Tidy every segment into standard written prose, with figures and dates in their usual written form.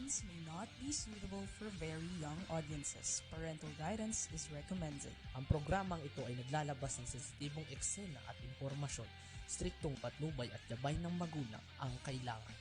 programs may not be suitable for very young audiences. Parental guidance is recommended. Ang programang ito ay naglalabas ng sensitibong eksena at impormasyon. Striktong patnubay at gabay ng magulang ang kailangan.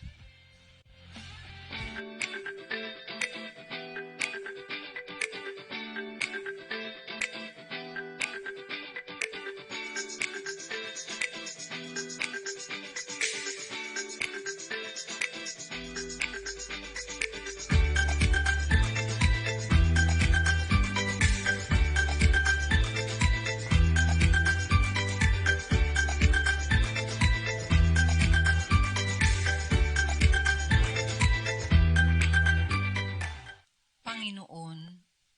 Panginoon,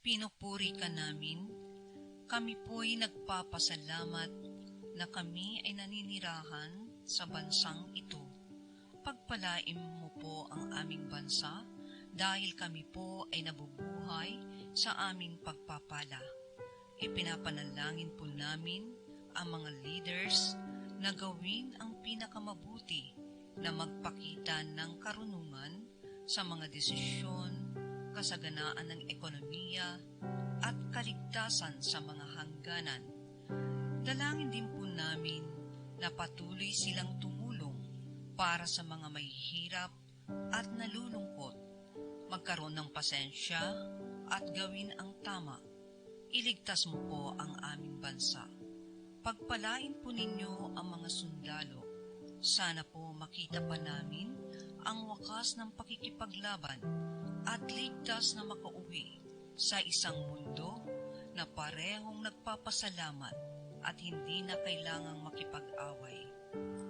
pinupuri ka namin. Kami po'y nagpapasalamat na kami ay naninirahan sa bansang ito. Pagpalain mo po ang aming bansa dahil kami po ay nabubuhay sa aming pagpapala. Ipinapanalangin po namin ang mga leaders na gawin ang pinakamabuti na magpakita ng karunungan sa mga desisyon, kasaganaan ng ekonomiya at kaligtasan sa mga hangganan. Dalangin din po namin na patuloy silang tumulong para sa mga mahihirap at nalulungkot, magkaroon ng pasensya at gawin ang tama. Iligtas mo po ang aming bansa. Pagpalain po ninyo ang mga sundalo. Sana po makita pa namin ang wakas ng pakikipaglaban at ligtas na makauwi sa isang mundo na parehong nagpapasalamat at hindi na kailangang makipag-away.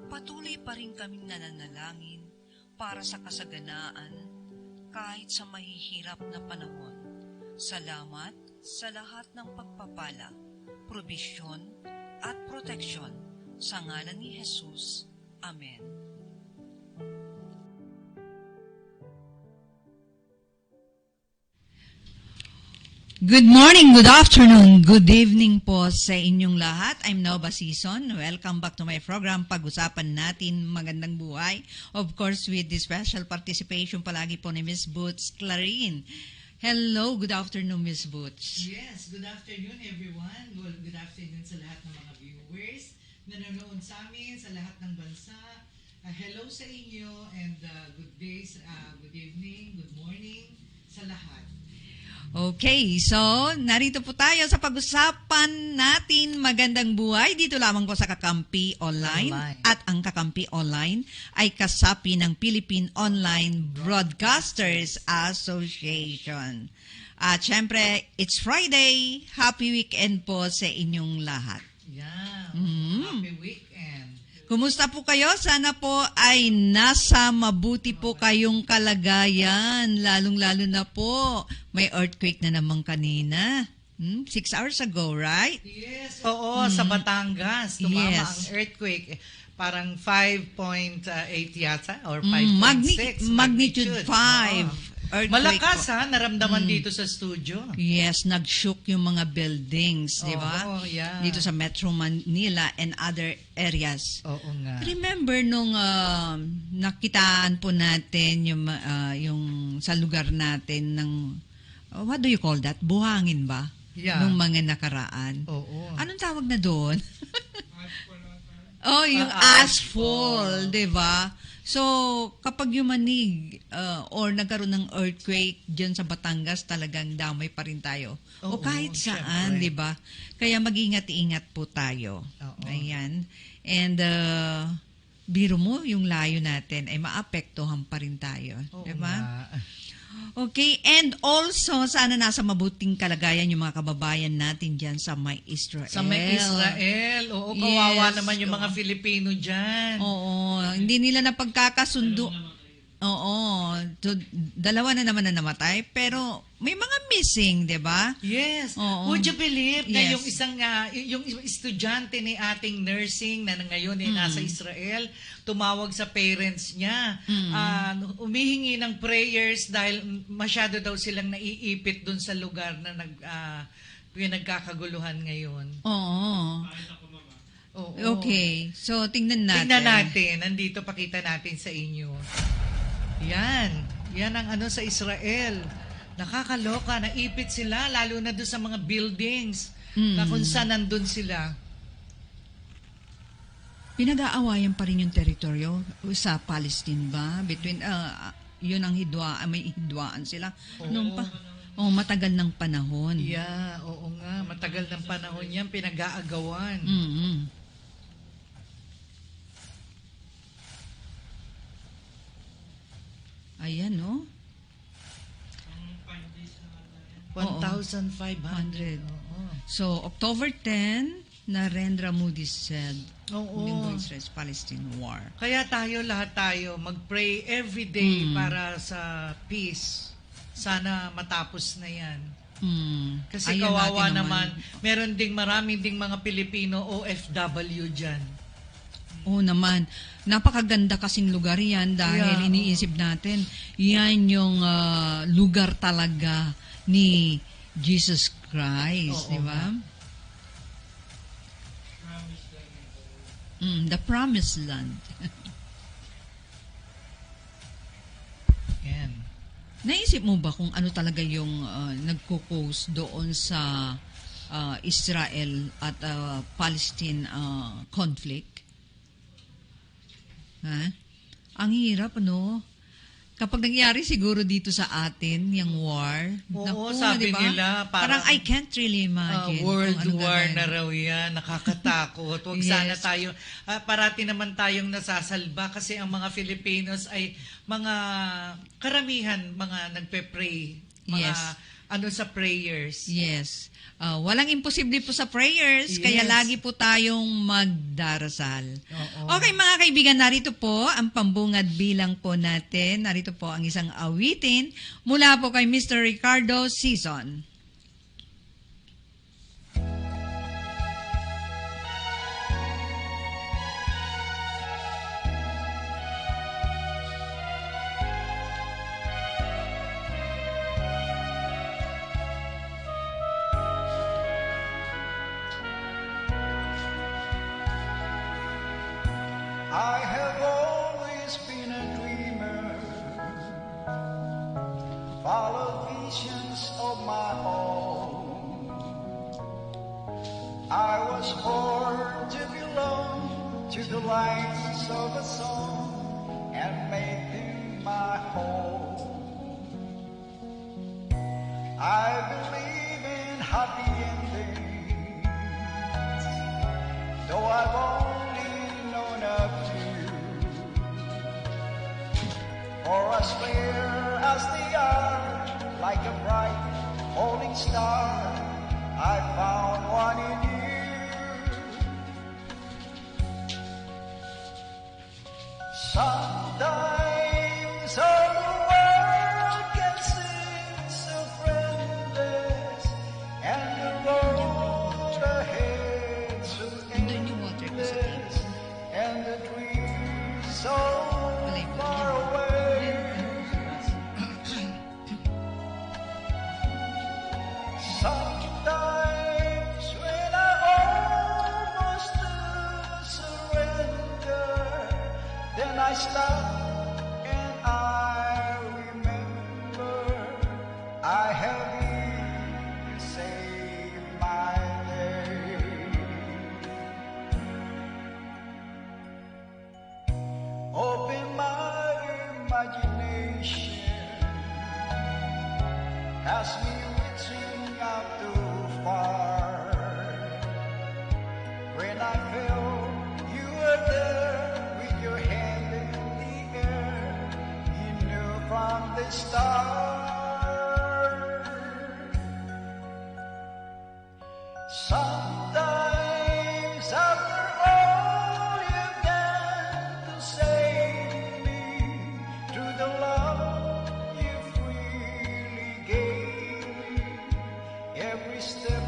Patuloy pa rin kaming nananalangin para sa kasaganaan kahit sa mahihirap na panahon. Salamat sa lahat ng pagpapala, probisyon at proteksyon sa ngalan ni Jesus. Amen. Good morning, good afternoon, good evening po sa inyong lahat. I'm Nova Season. Welcome back to my program. Pag-usapan natin magandang buhay. Of course, with the special participation palagi po ni Miss Boots Clarine. Hello, good afternoon, Miss Boots. Yes, good afternoon everyone. Well, good afternoon sa lahat ng mga viewers na nanonood sa amin sa lahat ng bansa. Hello sa inyo and good days, good evening, good morning sa lahat. Okay, so narito po tayo sa pag-usapan natin magandang buhay dito lamang po sa Kakampi Online. At ang Kakampi Online ay kasapi ng Philippine Online Broadcasters Association. At syempre, it's Friday. Happy weekend po sa inyong lahat. Yeah, happy weekend. Kumusta po kayo? Sana po ay nasa mabuti po kayong kalagayan. Lalong-lalo na po, may earthquake na naman kanina. 6 hours ago, right? Yes, oo, sa Batangas. Tumama Yes. ang earthquake. Parang 5.8 yata or 5.6. Magnitude 5. Malakas ha, naramdaman dito sa studio. Yes, nag-shook yung mga buildings, di ba? Oo, yeah. Dito sa Metro Manila and other areas. Oo nga. Remember nung nakitaan po natin yung sa lugar natin ng, what do you call that? Buhangin ba? Yeah. Nung mga nakaraan. Oo. Anong tawag na doon? yung asphalt, di ba? So, kapag yumanig or nagkaroon ng earthquake dyan sa Batangas, talagang damay pa rin tayo. O Oo, kahit saan, syempre. di ba? Kaya mag-ingat-ingat po tayo. Oo. Ayan. And biro mo, yung layo natin ay maapektuhan pa rin tayo. Oo Di ba? nga. Okay, and also, sana nasa mabuting kalagayan yung mga kababayan natin dyan sa may Israel. Sa may Israel. Oo, kawawa Yes. naman yung mga Filipino dyan. Oo, hindi nila napagkakasundo. Oo, so, dalawa na naman na namatay, pero may mga missing, di ba? Yes. Oo. Would you believe na Yes. yung isang yung estudyante ni ating nursing na ngayon ay nasa Israel, tumawag sa parents niya, umihingi ng prayers dahil masyado daw silang naiipit dun sa lugar na nagkakaguluhan ngayon. Oo. Oo. Okay, so tingnan natin. Tingnan natin. Nandito, pakita natin sa inyo. Yan. Yan ang ano sa Israel. Nakakaloka, naipit sila, lalo na doon sa mga buildings na kung saan nandun sila. Pinag-aawayan pa rin yung teritoryo sa Palestine ba? Between, yun ang may hidwaan sila. Nung matagal ng panahon. Yeah, oo nga. Matagal ng panahon yan, pinag-aagawan. Mm-hmm. Ayan, no? 1,500. Oo. So, October 10, Narendra Modi said, Oo. Israel-Palestine war. Kaya lahat tayo, mag-pray every day para sa peace. Sana matapos na yan. Kasi Ayun kawawa natin naman. Meron maraming mga Pilipino OFW dyan. Oo naman. Napakaganda kasing lugar yan dahil iniisip natin, yan yung lugar talaga ni Jesus Christ, di ba? The Promised Land. Yan. Naisip mo ba kung ano talaga yung nagko-cause doon sa Israel at Palestine conflict? Ha? Ang hirap, no? Kapag nangyari siguro dito sa atin, yung war. Oo, sabi diba? nila, parang I can't really imagine. World kung ano war gagawin. na raw yan. Nakakatakot. Huwag sana tayo, parati naman tayong nasasalba kasi ang mga Filipinos ay mga karamihan, mga nagpe-pray. Mga sa prayers. Yes. Walang imposible po sa prayers, kaya lagi po tayong magdarasal. Okay mga kaibigan, narito po ang pambungad bilang po natin. Narito po ang isang awitin mula po kay Mr. Ricardo Season. I have always been a dreamer, followed visions of my own. I was born to belong to the lines of a song and make them my home. I believe in happy endings, though I've only known a few. For as clear as they are, like a bright falling star, I found one in you. Sometimes all the world can seem so friendless, and the road ahead so endless, and the dreams so far away. Sometimes when I almost surrender, then I stop and I remember I have you to save my day. Open my imagination, cast me reaching out too far. When I fell, you were there with your hand in the air. You knew from the start. Sometimes after all you've done to save me, through the love you freely gave me, every step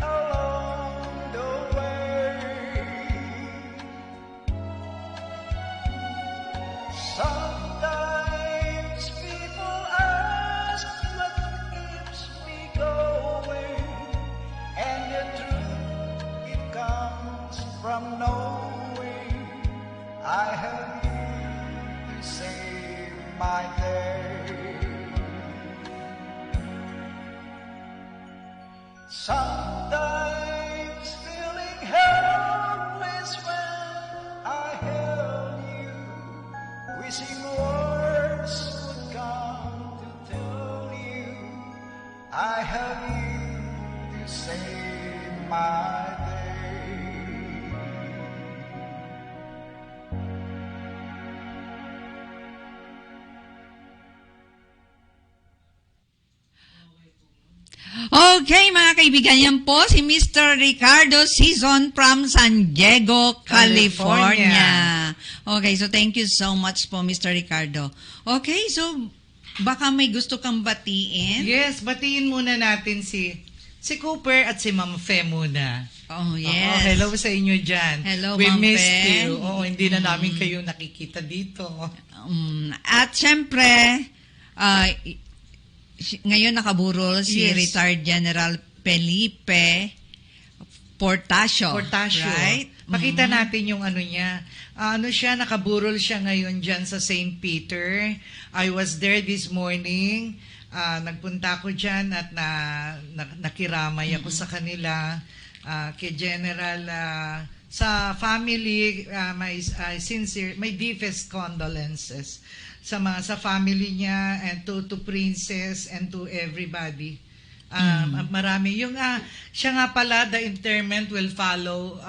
along the way. Sometimes people ask what keeps me going, and the truth sometimes feeling helpless when I held you, wishing words would come to tell you I have you to save my day. Okay, mga kaibigan, yan po si Mr. Ricardo Season from San Diego, California. Okay, so thank you so much po, Mr. Ricardo. Okay, so baka may gusto kang batiin? Yes, batiin muna natin si Cooper at si Ma'am Fe muna. Oh, Oo, yes. hello sa inyo dyan. Hello, We Ma'am missed Fe. you. Oo, hindi na namin kayo nakikita dito. At syempre, ngayon nakaburol si Yes. retired General Felipe Portasio. Right? Pakita natin yung ano niya. Ano siya, nakaburol siya ngayon dyan sa St. Peter. I was there this morning. Nagpunta ako dyan at nakiramay ako sa kanila. Kay General, sa family, my deepest condolences sa family niya and to Princess and to everybody. Marami. Siya nga pala, the interment will follow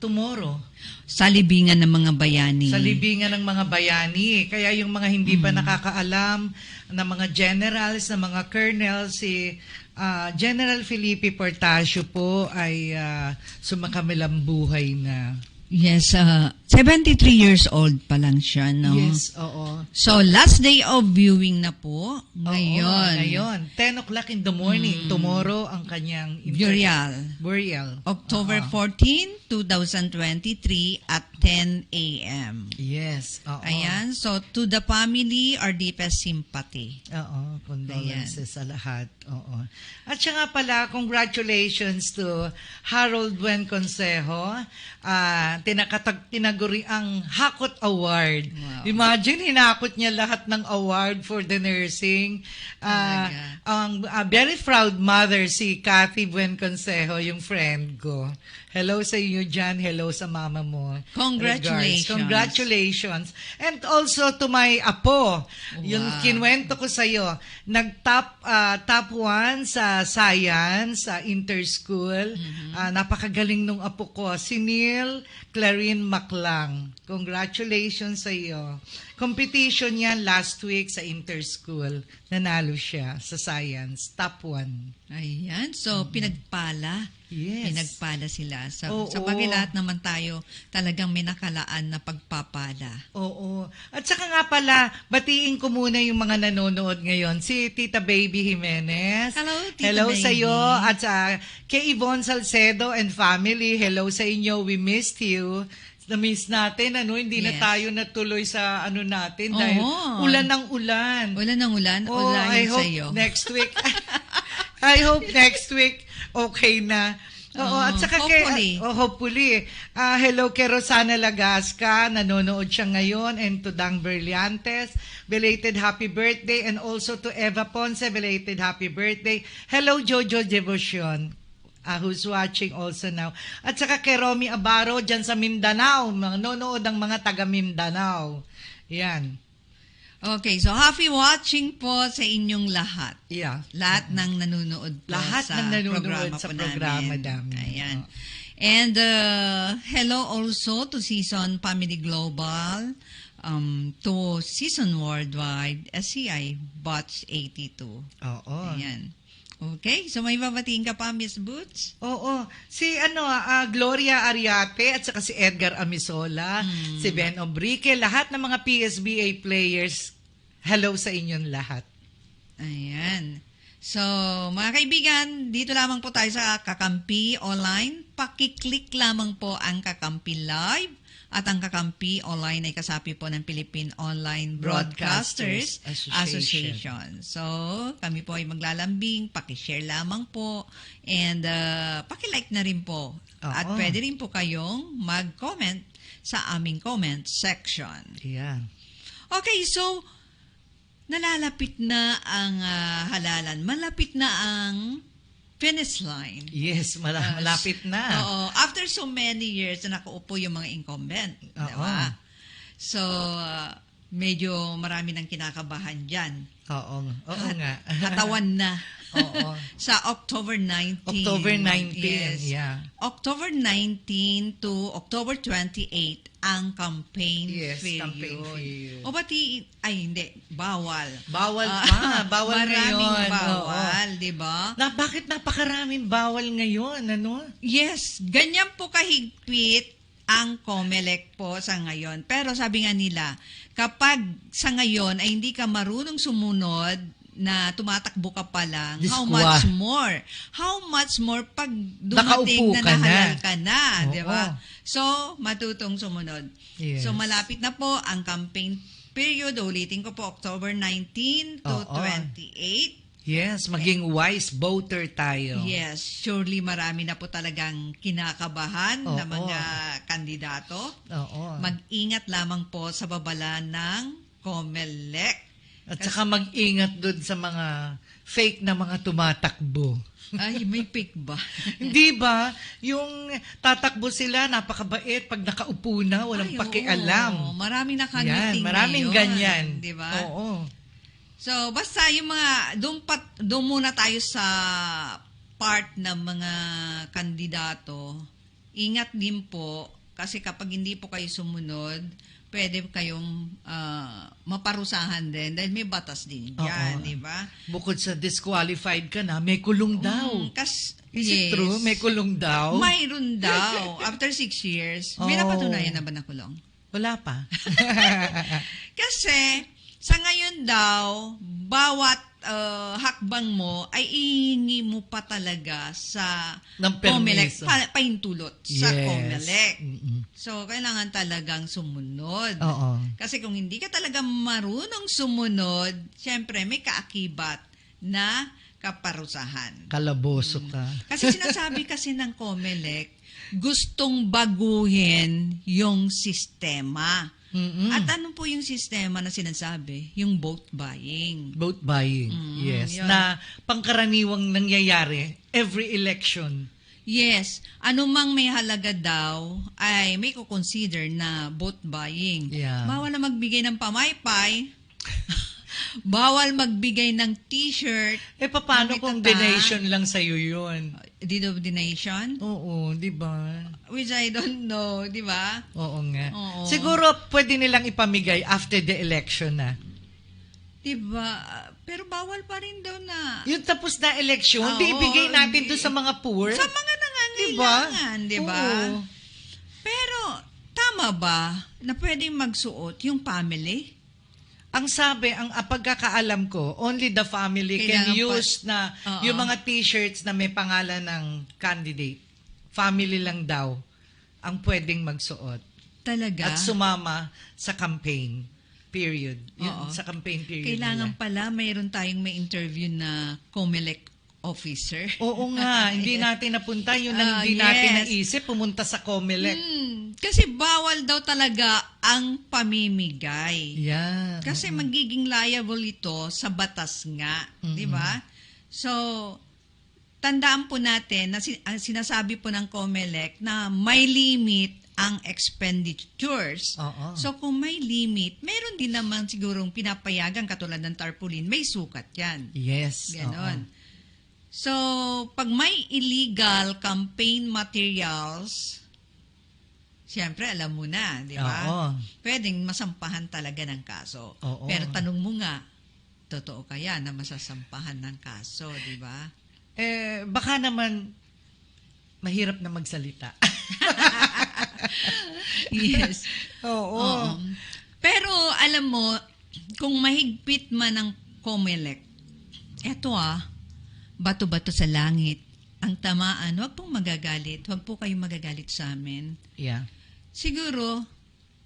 tomorrow. Sa libingan ng mga bayani. Sa libingan ng mga bayani. Kaya yung mga hindi pa nakakaalam na mga generals, na mga colonels, si General Felipe Portasio po ay sumakamilang buhay na. Yes, 73 years old pa lang siya, no? Yes, oo. So, last day of viewing na po. Ngayon. Oo, ngayon. 10 o'clock in the morning. Tomorrow ang kanyang burial. October 14, 2023 at 10 a.m. Yes, oo. Ayan. So, to the family, our deepest sympathy. Oo, condolences sa lahat. Oo. At siya nga pala, congratulations to Harold Buen Consejo. Tinaguri ang Hakot Award. Wow. Imagine, hinakot niya lahat ng award for the nursing. Ang very proud mother, si Kathy Buen Consejo, yung friend ko. Hello sa iyo dyan. Hello sa mama mo. Congratulations. Regards. Congratulations. And also to my apo. Yung kinwento ko sa iyo, top 1 sa science, sa interschool. Napakagaling nung apo ko. Si Neil Clarine Maclang. Congratulations sa iyo. Competition yan last week sa interschool. Nanalo siya sa science. Top 1. Ayan. So, pinagpala. Yes. Pinagpala sila. Sa Oo. bagay lahat naman tayo talagang may nakalaan na pagpapala. Oo. At saka nga pala, batiin ko muna yung mga nanonood ngayon. Si Tita Baby Jimenez. Hello, Tita Hello Baby. sa iyo. At sa kay Yvonne Salcedo and family. Hello sa inyo. We missed you. Na-miss natin, hindi na Yes. tayo natuloy sa natin dahil Oo. ulan ng ulan. Wala nang ulan. Oh, I Ulayin hope sa'yo. next week, I hope next week, okay na. Oo, at saka hopefully. Hello kay Rosana Lagasca, nanonood siya ngayon, and to Dang Berliantes, belated happy birthday, and also to Eva Ponce, belated happy birthday. Hello Jojo Devotion, who's watching also now. At saka kay Romy Abaro, dyan sa Mindanao, nanonood ang mga taga Mindanao. Yan. Okay, so happy watching po sa inyong lahat. Yeah. Lahat ng nanonood po Lahat sa ng nanonood programa sa po programa namin. namin. Ayan. And hello also to Season Family Global, to Season Worldwide, SCI Batch 82. Oo. Ayan. Okay, so may babatiin ka pa, Miss Boots? Oo. Si Gloria Ariate at saka si Edgar Amisola, si Ben Obrique, lahat ng mga PSBA players, hello sa inyong lahat. Ayan. So, mga kaibigan, dito lamang po tayo sa Kakampi Online. Pakiclick lamang po ang Kakampi Live. At ang Kakampi Online ay kasapi po ng Philippine Online Broadcasters Association. So, kami po ay maglalambing, pakishare lamang po, and pakilike na rin po. At pwede rin po kayong mag-comment sa aming comment section. Yeah. Okay, so, nalalapit na ang halalan. Malapit na ang finish line. Yes, malapit na. Oo. After so many years na nakaupo yung mga incumbent. Oo. Diba? So, medyo marami nang kinakabahan dyan. Oo nga. Katawan na. Oo. Sa October 19. October 19, Yes. yeah. October 19 to October 28 ang campaign Yes, period. campaign period. O pati, ay hindi, bawal. Bawal pa. Bawal maraming ngayon. bawal, di ba? Bakit napakaraming bawal ngayon? Ano? Yes, ganyan po kahigpit ang COMELEC po sa ngayon. Pero sabi nga nila, kapag sa ngayon ay hindi ka marunong sumunod na tumatakbo ka pa lang, how much more? How much more pag dumating Nakaupo na ka nahalal na. ka na, Oo. di ba? So, matutong sumunod. Yes. So, malapit na po ang campaign period. Ulitin ko po, October 19 to Oo. 28. Yes, maging wise voter tayo. Yes, surely marami na po talagang kinakabahan na Oo. mga kandidato. Oo. Mag-ingat lamang po sa babala ng COMELEC. At saka mag-ingat doon sa mga fake na mga tumatakbo. Ay, may pick ba? Hindi ba? Yung tatakbo sila, napakabait. Pag nakaupo na, walang Ay, pakialam. oo. Maraming Yan, nakangiting maraming ngayon, ganyan. di ba? Oo. So, basta yung mga, doon muna tayo sa part ng mga kandidato. Ingat din po, kasi kapag hindi po kayo sumunod, pwede kayong maparusahan din dahil may batas din dyan, Oo. di ba? Bukod sa disqualified ka na, may kulong daw. Is it yes. true? May kulong daw? Mayroon daw. After 6 years, may Oh. napatunayan na ba na kulong? Wala pa. Kasi, sa ngayon daw, bawat hakbang mo ay ihingi mo pa talaga sa Ng COMELEC, permiso. paintulot sa Yes. COMELEC. Mm-mm. So, kailangan talagang sumunod. Oo. Kasi kung hindi ka talaga marunong sumunod, syempre may kaakibat na kaparusahan. Kalaboso ka. Kasi sinasabi kasi ng COMELEC, gustong baguhin yung sistema. Mm-mm. At ano po yung sistema na sinasabi? Yung vote buying. Vote buying. Yes. yun. Na pangkaraniwang nangyayari every election. Yes, anumang may halaga daw ay may kukonsider na vote buying. Yeah. Bawal na magbigay ng pamaypay. Bawal magbigay ng t-shirt. Paano Nakita kung ta? donation lang sa'yo yun? Deed of donation? Oo, di ba? Which I don't know, di ba? Oo nga. Oo. Siguro pwede nilang ipamigay after the election na. Di ba? Pero bawal pa rin daw na. Yung tapos na election, Oo, di ibigay natin doon sa mga poor. Sa mga nangangailangan, di ba? Oo. Pero, tama ba na pwedeng magsuot yung family? Ang sabi, ang pagkakaalam ko, only the family Kailangan can use na Oo. yung mga t-shirts na may pangalan ng candidate. Family lang daw ang pwedeng magsuot. Talaga? At sumama sa campaign period. Yun, Oo. sa campaign period Kailangan nila. pala mayroon tayong may interview na COMELEC officer. Oo nga, hindi natin napunta. Yun ang hindi Yes. natin naisip, pumunta sa COMELEC. Kasi bawal daw talaga ang pamimigay. Yan. Kasi magiging liable ito sa batas nga, di ba? So, tandaan po natin na ang sinasabi po ng COMELEC na may limit ang expenditures. Oo. So, kung may limit, meron din naman sigurong pinapayagan katulad ng tarpaulin, may sukat yan. Yes. Ganon. oo. So, pag may illegal campaign materials, siyempre, alam mo na, di ba? Oo. Pwedeng masampahan talaga ng kaso. Oo. Pero tanong mo nga, totoo kaya na masasampahan ng kaso, di ba? Baka naman, mahirap na magsalita. Yes. Oo. Oo. Pero, alam mo, kung mahigpit man ang COMELEC, eto bato-bato sa langit. Ang tamaan, huwag pong magagalit. Huwag po kayong magagalit sa amin. Yeah. Siguro,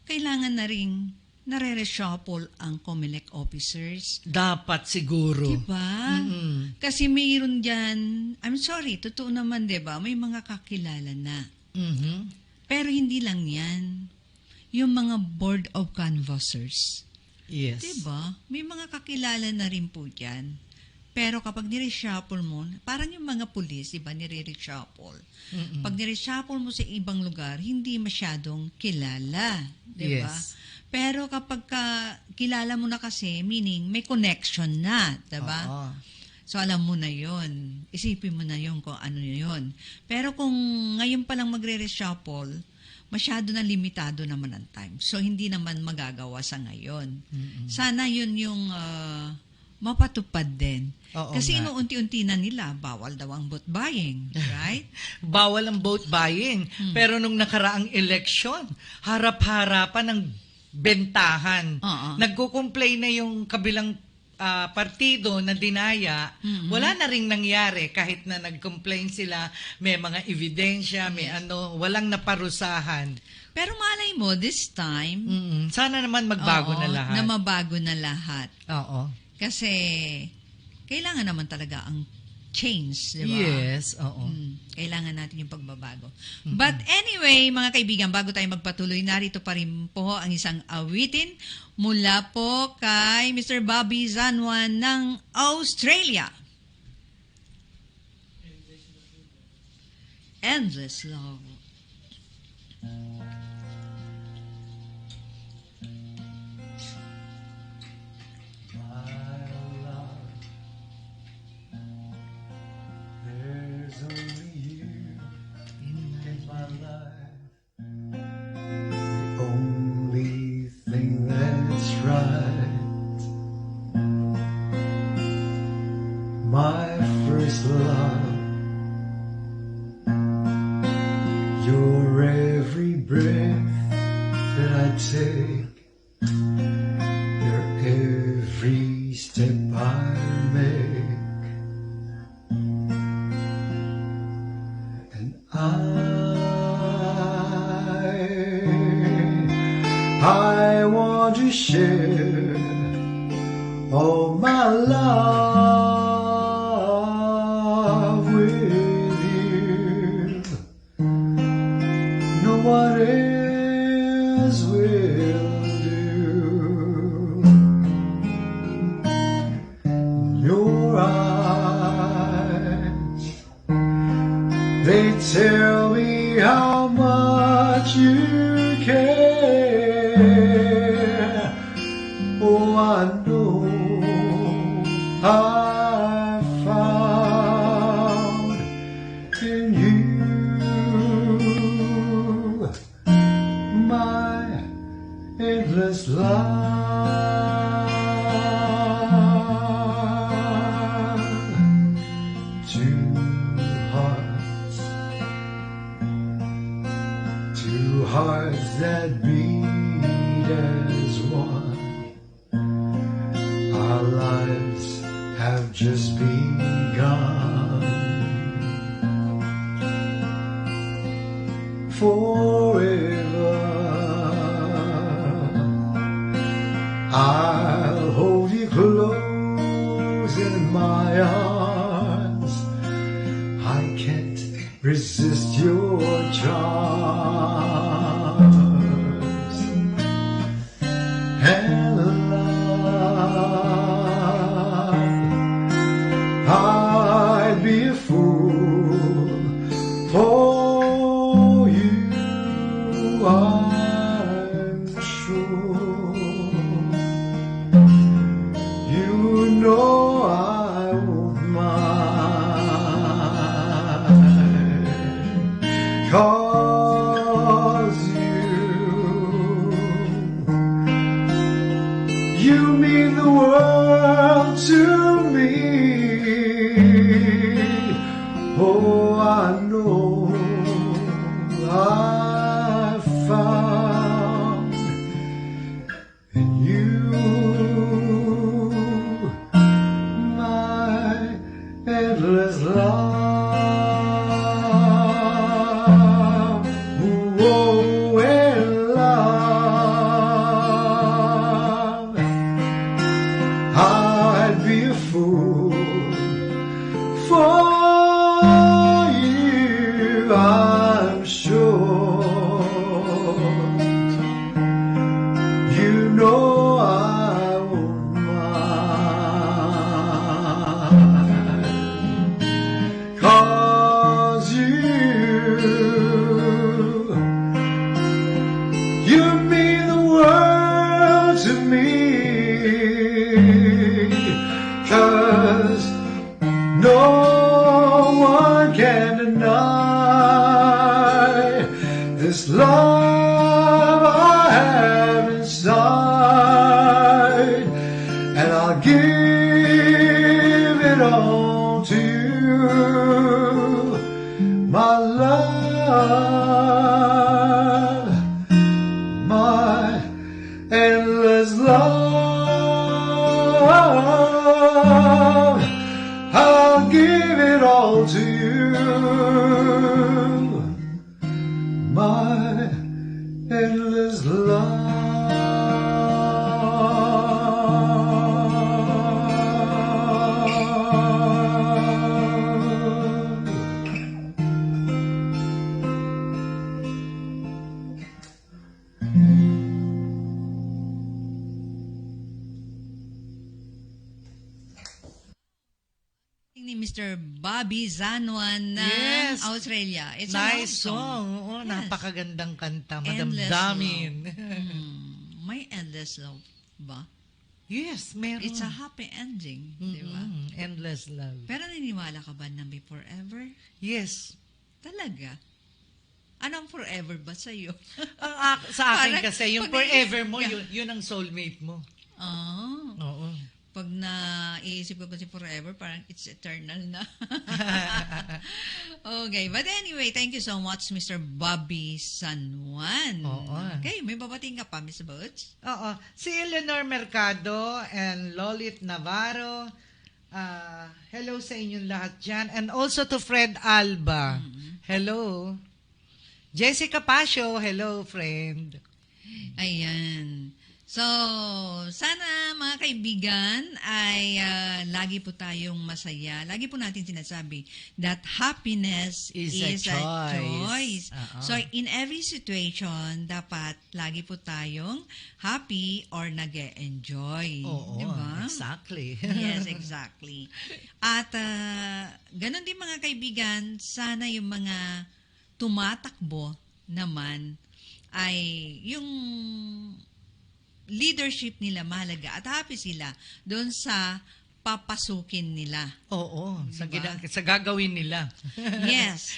kailangan na rin nare-reshuffle ang COMELEC officers. Dapat siguro. Diba? Mm-mm. Kasi mayroon dyan, I'm sorry, totoo naman, diba? May mga kakilala na. Mhm. Pero hindi lang yan. Yung mga board of canvassers. Yes. Diba? May mga kakilala na rin po dyan. Pero kapag nire-shuffle mo, parang yung mga pulis, iba nire-reshuffle. Pag nire-shuffle mo sa ibang lugar, hindi masyadong kilala. Di ba? Yes. Pero kapag kilala mo na kasi, meaning may connection na. Di ba? Oo. So, alam mo na yon. Isipin mo na yon kung ano yon. Pero kung ngayon pa lang magre-reshuffle, masyado na limitado naman ang time. So, hindi naman magagawa sa ngayon. Sana yun yung mapatupad din. Oo Kasi nga. inuunti-unti na nila, bawal daw ang vote buying. Right? Bawal ang vote buying. Pero nung nakaraang eleksyon, harap-harapan ng bentahan. Oo. Nagko-complain na yung kabilang partido na dinaya. Wala na ring nangyari kahit na nag-complain sila, may mga ebidensya, may walang naparusahan. Pero malay mo, this time, Sana naman magbago oo, na lahat. na mabago na lahat. Oo. Kasi, kailangan naman talaga ang change, di ba? Yes, oo. Kailangan natin yung pagbabago. But anyway, mga kaibigan, bago tayo magpatuloy, narito pa rin po ang isang awitin mula po kay Mr. Bobby Zanwan ng Australia. Endless Love. There's only you in my life. The only thing that's right. My first love. Your every breath that I take. Your every step I make. I want to share all my love with you. No one else will do. Your eyes, they tell me how much you care. Oh, I know I found in you my endless love. Two hearts that beat as one. Our lives have just begun. Forever, I'll hold you close in my arms. I can't resist your charms and love. I'd be a fool for you, I'm sure. You know I won't mind, 'cause you mean the world to me. Oh, I know I found in you my endless love. Oh, and love. I'd be a fool for you, I'm sure. You know I won't mind. this love I have inside, and I'll give it all to you, my love, my endless love. I'll give it all to you, my endless love. Ni Mr. Bobby Zanuan ng Yes. Australia. It's a Nice love song. Oo, Yes. napakagandang kanta. Endless Madamdamin. May endless love ba? Yes, meron. It's a happy ending, di ba? Endless love. Pero naniniwala ka ba na may forever? Yes. Talaga? Anong forever ba sa'yo? Sa akin Parang kasi, yung pag forever mo, naisip yun ang soulmate mo. Ah, Oo. pag naiisip ko kasi forever, parang it's eternal na. Okay, but anyway, thank you so much, Mr. Bobby Sanuan. Oo. Okay, may babating ka pa, Miss Butch? Oo. Si Eleanor Mercado and Lolit Navarro. Hello sa inyong lahat dyan. And also to Fred Alba. Hello. Jessica Pasio. Hello, friend. Ayan. So, sana mga kaibigan ay lagi po tayong masaya. Lagi po natin sinasabi that happiness Is is a choice. So, in every situation, dapat lagi po tayong happy or nag-enjoy. Oo, diba? exactly. Yes, exactly. At ganun din mga kaibigan, sana yung mga tumatakbo naman ay yung leadership nila mahalaga at happy sila doon sa papasukin nila. Oo, Diba? sa gagawin nila. Yes.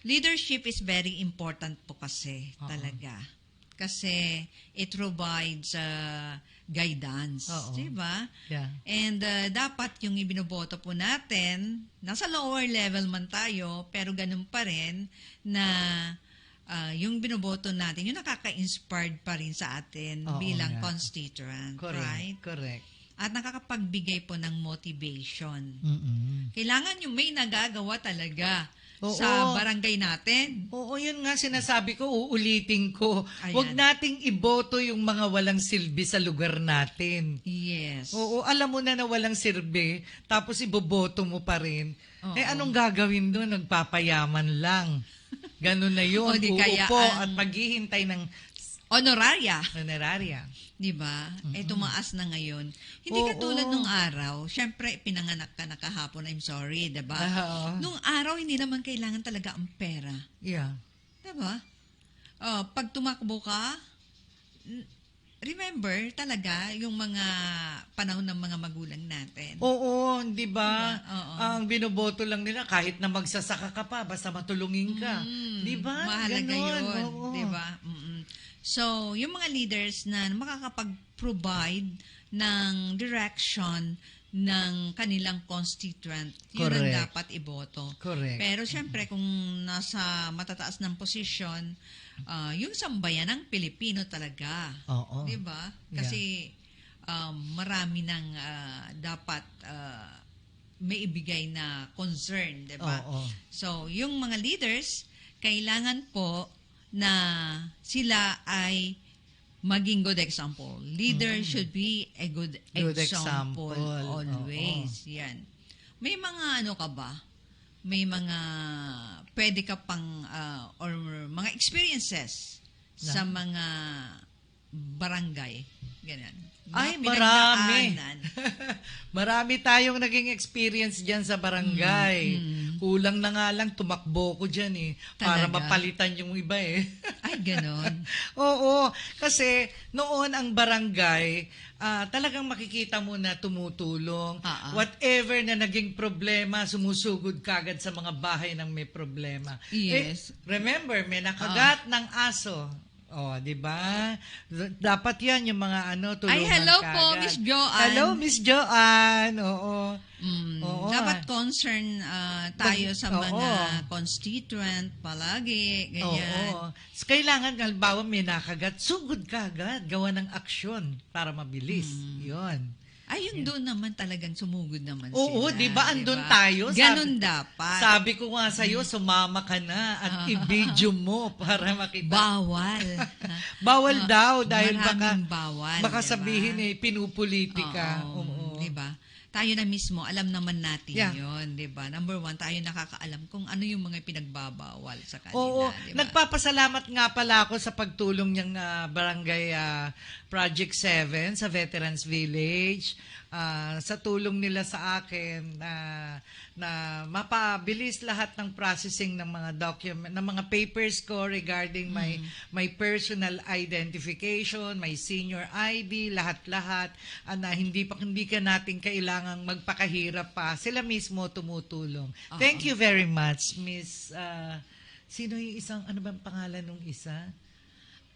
Leadership is very important po kasi talaga. Kasi it provides guidance. Oo. Diba? Yeah. And dapat yung ibinoboto po natin, nasa lower level man tayo, pero ganun pa rin na yung binoboto natin, yung nakaka-inspired pa rin sa atin Oo bilang nga. constituent. Correct. Right? Correct. At nakakapagbigay po ng motivation. Mm-mm. Kailangan yung may nagagawa talaga Oo. sa barangay natin. Oo, yun nga sinasabi ko, uulitin ko. Ayan. Huwag nating iboto yung mga walang silbi sa lugar natin. Yes. Oo, alam mo na walang silbi, tapos iboboto mo pa rin. Oo. Eh, anong gagawin doon? Nagpapayaman lang. Ganun na yun. O, di kaya Uupo ang- at maghihintay ng Honoraria. honoraria. Di ba? Eh, tumaas na ngayon. Hindi Oo. katulad nung araw. Siyempre, pinanganak ka na kahapon. I'm sorry, di ba? Oo. Nung araw, hindi naman kailangan talaga ang pera. Yeah. Di ba? Pag tumakbo ka, remember talaga yung mga panahon ng mga magulang natin. Oo, di ba? Diba? Oo. Ang binoboto lang nila, kahit na magsasaka ka pa, basta matulungin ka. Di ba? Mahalaga Ganon. yun. Oo. Di ba? So, yung mga leaders na makakapag-provide ng direction ng kanilang constituent, yun ang Correct. dapat iboto. Correct. Pero syempre, kung nasa matataas ng posisyon, yung sambayan ng Pilipino talaga. Oo. Di ba? Kasi marami ng dapat may ibigay na concern, di ba? Oo. So, yung mga leaders, kailangan po na sila ay maging good example. Leader should be a good example, always. Yan. May mga ano ka ba? May mga pwede ka pang or mga experiences sa mga barangay. Ganyan. Mga Ay, marami. pinagdaanan. Marami tayong naging experience dyan sa barangay. Kulang na nga lang, tumakbo ko dyan eh. Para Talaga? mapalitan yung iba eh. Ay, ganon. Oo, kasi noon ang barangay, talagang makikita mo na tumutulong. Whatever na naging problema, sumusugod kagad sa mga bahay ng may problema. Yes. Remember, may nakagat ng aso. Oh, 'di ba? Dapat 'yan yung mga tulungan Ay, hello kagad. po, Miss Joanne. Hello, Miss Joanne. Oo. Oo. Dapat concern tayo sa mga Oo. constituent palagi, ganyan. Oo. Kailangan, halimbawa, may nakagat, sugod ka agad, gawa ng aksyon para mabilis. Yun. Ay, yung doon naman talagang sumugod naman Oo, sila. di ba? Andun tayo. Ganon dapat. Sabi ko nga sa'yo, sumama ka na at i-video mo para makita. Bawal. Bawal daw dahil Maraming bawal. baka diba? sabihin pinupolitika. Oo. Di ba? Tayo na mismo, alam naman natin Yeah. yon, di ba? Number one, tayo nakakaalam kung ano yung mga pinagbabawal sa kanila. Oo, di ba? nagpapasalamat nga pala ako sa pagtulong niyang Barangay Project 7 sa Veterans Village. Sa tulong nila sa akin na mapabilis lahat ng processing ng mga document, ng mga papers ko regarding my personal identification, my senior ID, lahat-lahat, na hindi ka natin kailangang magpakahirap pa. Sila mismo tumutulong. Thank you very much, Miss sino yung isang, ano bang pangalan nung isa?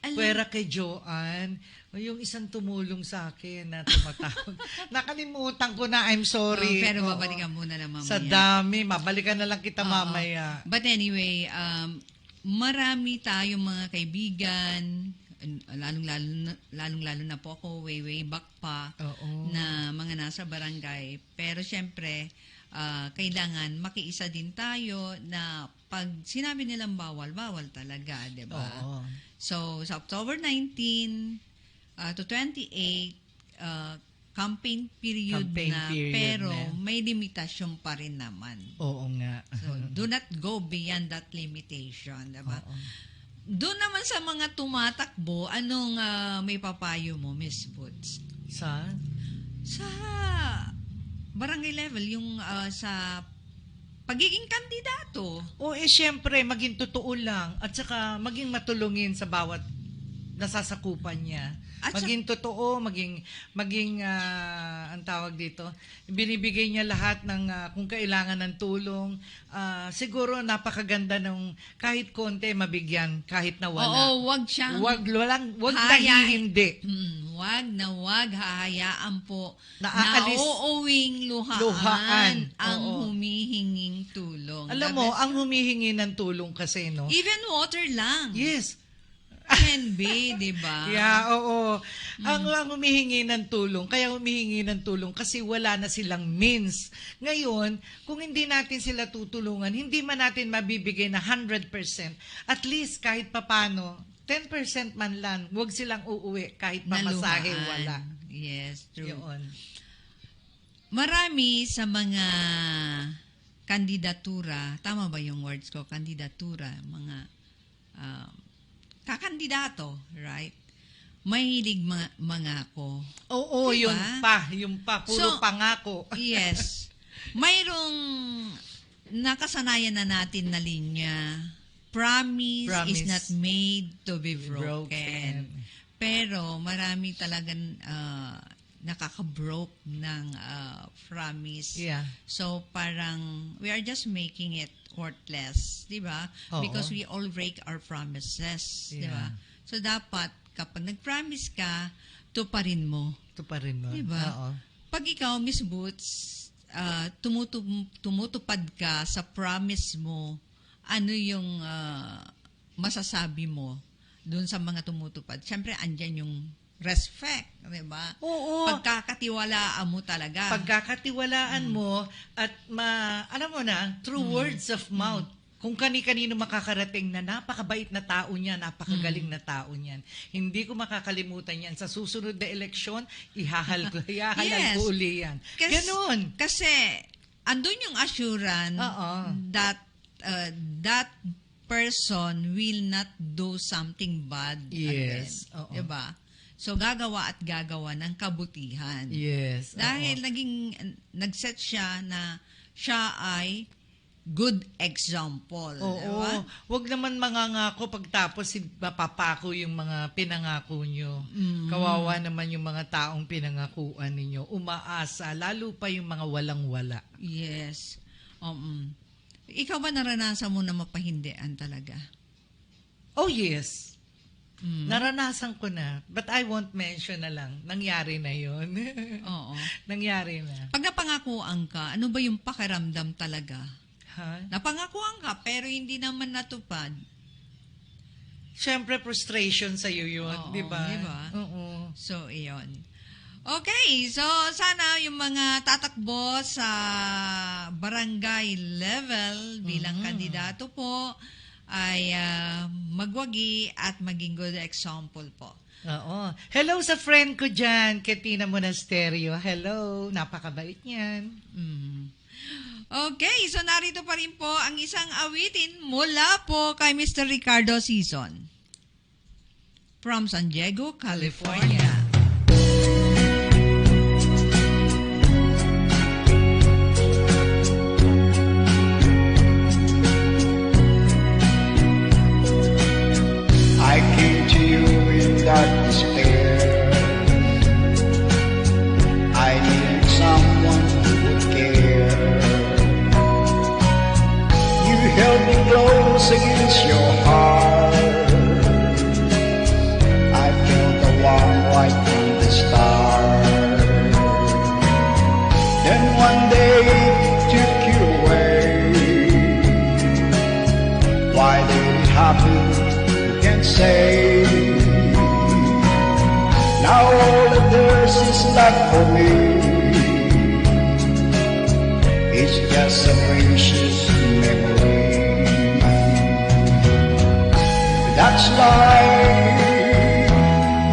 Pwera kay Joanne. Yung isang tumulong sa akin na tumatawag. Nakalimutan ko na, I'm sorry. Pero babalikan muna na mamaya. Sa dami, mabalikan na lang kita mamaya. But anyway, marami tayong mga kaibigan, lalong-lalo na po ako, way back pa, na mga nasa barangay. Pero syempre, kailangan makiisa din tayo na pag sinabi nilang bawal talaga, di ba? So, sa October 19 to 28, campaign period pero may limitasyon pa rin naman. Oo nga. So, do not go beyond that limitation, diba? Doon naman sa mga tumatakbo, anong may papayo mo, Miss Woods? Sa barangay level, yung sa pagiging kandidato. Siyempre, maging totoo lang at saka maging matulungin sa bawat nasasakupan niya. Maging totoo, maging ang tawag dito, binibigay niya lahat ng kung kailangan ng tulong. Siguro napakaganda nung kahit konti mabigyan, kahit na wala. Oo, wag siyang wag hindi. Wag hahayaan po na aalis, uuwing luhaan ang humihinging tulong. Alam mo, ang humihingi ng tulong kasi, no? Even water lang. Yes. Can be, di ba? Yeah, oo. Ang humihingi ng tulong, kaya humihingi ng tulong kasi wala na silang means. Ngayon, kung hindi natin sila tutulungan, hindi man natin mabibigay na 100%, at least kahit papano, 10% man lang, huwag silang uuwi kahit pamasahe wala. Yes, true. Yun. Marami sa mga kandidatura, tama ba yung words ko? Kandidatura, mga kakandidato, right? Mahilig mangako. Oo, diba? yung pa, puro pangako. Yes. Mayroong nakasanayan na natin na linya, promise is not made to be broken. Pero marami talagang nakaka-broke ng promise. Yeah. So parang we are just making it worthless, di ba? Because we all break our promises, di ba? So dapat kapag nag-promise ka, tuparin mo. Di ba? Pag ikaw, Miss Boots, tumutupad ka sa promise mo, ano yung masasabi mo doon sa mga tumutupad? Siyempre, andyan yung respect, di ba? Oo. Pagkakatiwalaan mo talaga. Pagkakatiwalaan mo at alam mo na, through words of mouth, kung kani-kanino makakarating na napakabait na tao niya, napakagaling na tao niyan. Hindi ko makakalimutan yan. Sa susunod na eleksyon, ihahalal ko uli yan. Ganon. Kasi, andun yung assurance that that person will not do something bad again. Diba? So, gagawa at gagawa ng kabutihan. Yes. Dahil nagset siya na siya ay good example. Oo. Diba? Huwag naman mangangako pagtapos mapapako yung mga pinangako nyo. Kawawa naman yung mga taong pinangakuan ninyo. Umaasa, lalo pa yung mga walang-wala. Yes. Ikaw ba naranasan mo na mapahindian talaga? Oh, yes. Naranasan ko na. But I won't mention na lang. Nangyari na yun. Oo. Nangyari na. Pag napangakuan ka, ano ba yung pakiramdam talaga? Ha? Napangakuan ka, pero hindi naman natupad. Siyempre, frustration sa'yo yun. Oo, Di ba? diba? Oo. So, iyon. Okay, so sana yung mga tatakbo sa barangay level bilang kandidato po ay magwagi at maging good example po. Oo. Hello sa friend ko dyan, Ketina Monasterio. Hello. Napakabait niyan. Okay, so narito pa rin po ang isang awitin mula po kay Mr. Ricardo Season from San Diego, California. I came to you in dark despair. I needed someone who would care. You held me close against your heart. I felt the warm light from the start. Then one day it took you away. Why did it happen? Can say. Now all that there's is left for me. It's just a precious memory. That's life.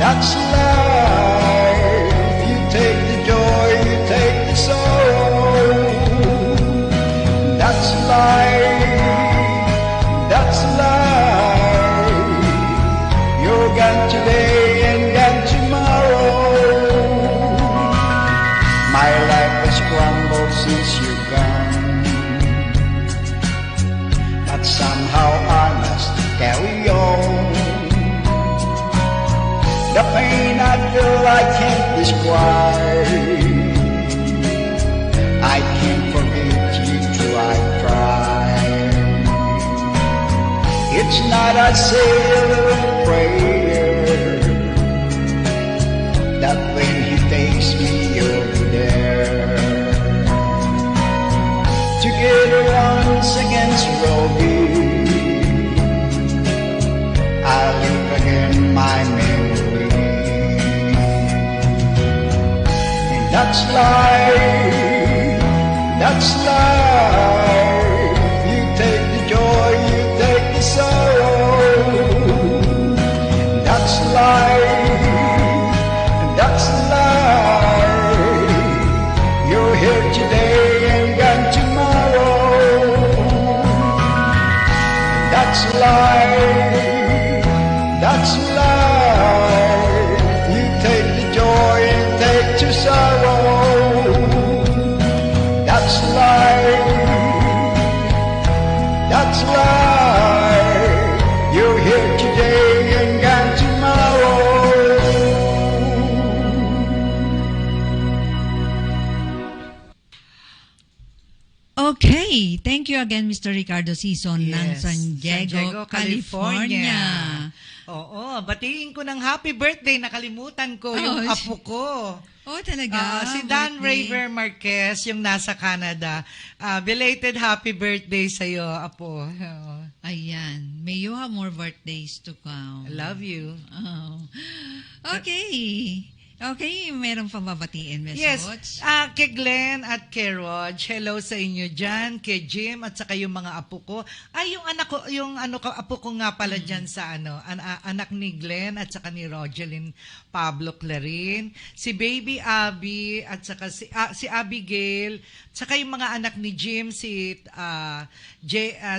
That's life. You take the joy, you take the sorrow. That's life. That's life. You're gone today and gone tomorrow. My life has crumbled since you're gone. But somehow I must carry on. The pain I feel I can't describe. I can't forget you till I try. It's not a silver prayer that when he takes me you'll be there. Together once against Robbie, I'll live again my memory. And that's life, that's life. You take the joy, you take the sorrow. That's life, that's life. You're here today and gone tomorrow. That's life, that's life. You take the joy and take the sorrow. That's life. That's life. You're here today and gone tomorrow. Okay, thank you again Mr. Ricardo Season ng Yes, San Diego, California. Oo, batiin ko ng happy birthday. Nakalimutan ko yung Oh, apo ko. Oh, talaga? Si Dan Birthday. Raver Marquez, yung nasa Canada. Belated happy birthday sa'yo, apo. Oo. Ayan, may you have more birthdays to come. I love you. Oh. Okay. Okay, meron pa babatiin, Miss Yes, Butch? kay Glenn at kay Rog, hello sa inyo dyan, kay Jim at saka yung mga apo ko. Ay, yung anak ko, apo ko nga pala dyan sa anak ni Glenn at saka ni Rogelyn Pablo Clarin, si Baby Abby at saka si Abigail, saka yung mga anak ni Jim, si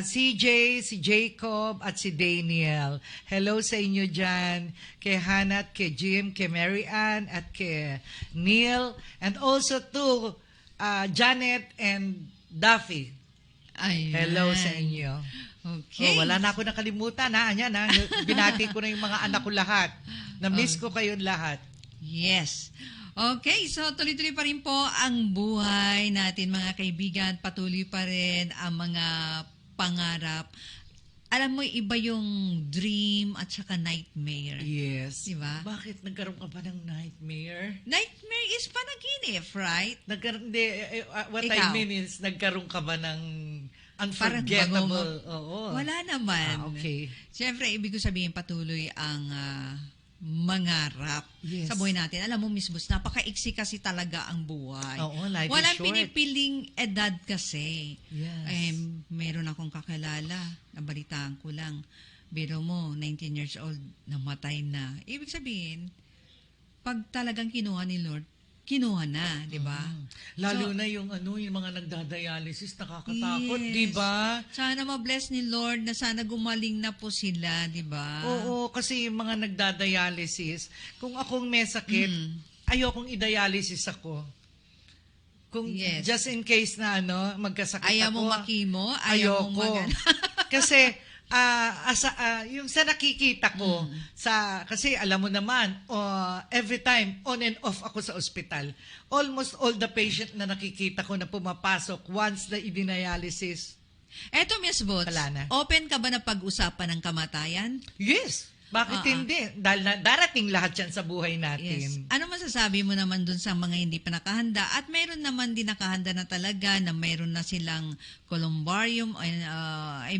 CJ, si Jacob at si Daniel. Hello sa inyo dyan, kay Hannah at kay Jim, kay Mary Ann at kay Neil, and also to Janet and Duffy. Ayan. Hello sa inyo. Okay. Oh, wala na ako nakalimutan, ha? Ayan, ha? Binati ko na yung mga anak ko lahat. Na-miss ko kayong lahat. Yes. Okay, so tuloy-tuloy pa rin po ang buhay natin mga kaibigan. Patuloy pa rin ang mga pangarap. Alam mo, iba yung dream at saka nightmare. Yes. Diba? Bakit nagkaroon ka ba ng nightmare? Nightmare is panaginip, right? What I Ikaw? mean is, nagkaroon ka ba ng Parang unforgettable? Oo. Wala naman. Okay. Siyempre, ibig ko sabihin patuloy ang mangarap Yes. sa buhay natin. Alam mo, Miss Bus, napaka-iksi kasi talaga ang buhay. Oo, life is Walang short. pinipiling edad kasi. Yes. Meron akong kakilala, nabalitaan ko lang. Biro mo, 19 years old, namatay na. Ibig sabihin, pag talagang kinuha ni Lord, kinuha na, di ba? Lalo So, na yung mga nagdadialysis, nakakatakot, Yes. di ba? Sana ma-bless ni Lord na sana gumaling na po sila, di ba? Oo, kasi yung mga nagdadialysis, kung akong may sakit, ayokong i-dialysis ako. Kung Yes. just in case na magkasakit Ayaw ako. mo makimo, ayaw mo Ayoko. Kasi yung sa nakikita ko kasi alam mo naman every time on and off ako sa ospital, almost all the patient na nakikita ko na pumapasok once na i-dialysis. Eto, Miss Boots, Wala na. open ka ba na pag-usapan ng kamatayan? Yes. Bakit hindi? Dahil darating lahat yan sa buhay Yes. natin. Ano masasabi mo naman dun sa mga hindi pa nakahanda? At mayroon naman din nakahanda na talaga na mayroon na silang columbarium. I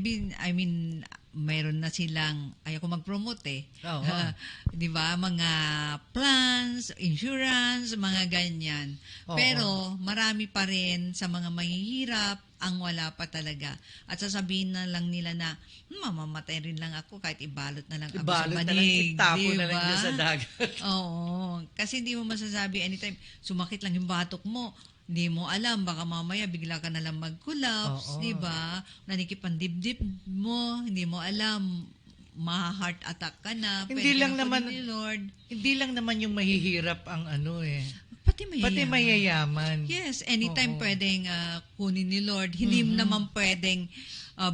mean, mayroon na silang, ayoko mag-promote eh. Oo. Di ba? Mga plans, insurance, mga ganyan. Oo. Pero marami pa rin sa mga mahihirap ang wala pa talaga. At sasabihin na lang nila na, mamamatay rin lang ako kahit ibalot na lang ako Ibalot sa na lang, banig. itapo na lang diba? dyan sa dagat. Oo. Kasi hindi mo masasabi anytime, sumakit lang yung batok mo, hindi mo alam, baka mamaya bigla ka na lang mag-collapse, Oo. di ba? Nanikip ang dibdib mo, hindi mo alam, ma-heart attack ka na. Hindi pwede lang ka na naman- kunin ni Lord. Hindi lang naman yung mahihirap ang Pati mayayaman. pati mayayaman. Yes, anytime Oo. pwedeng kunin ni Lord. Hindi naman pwedeng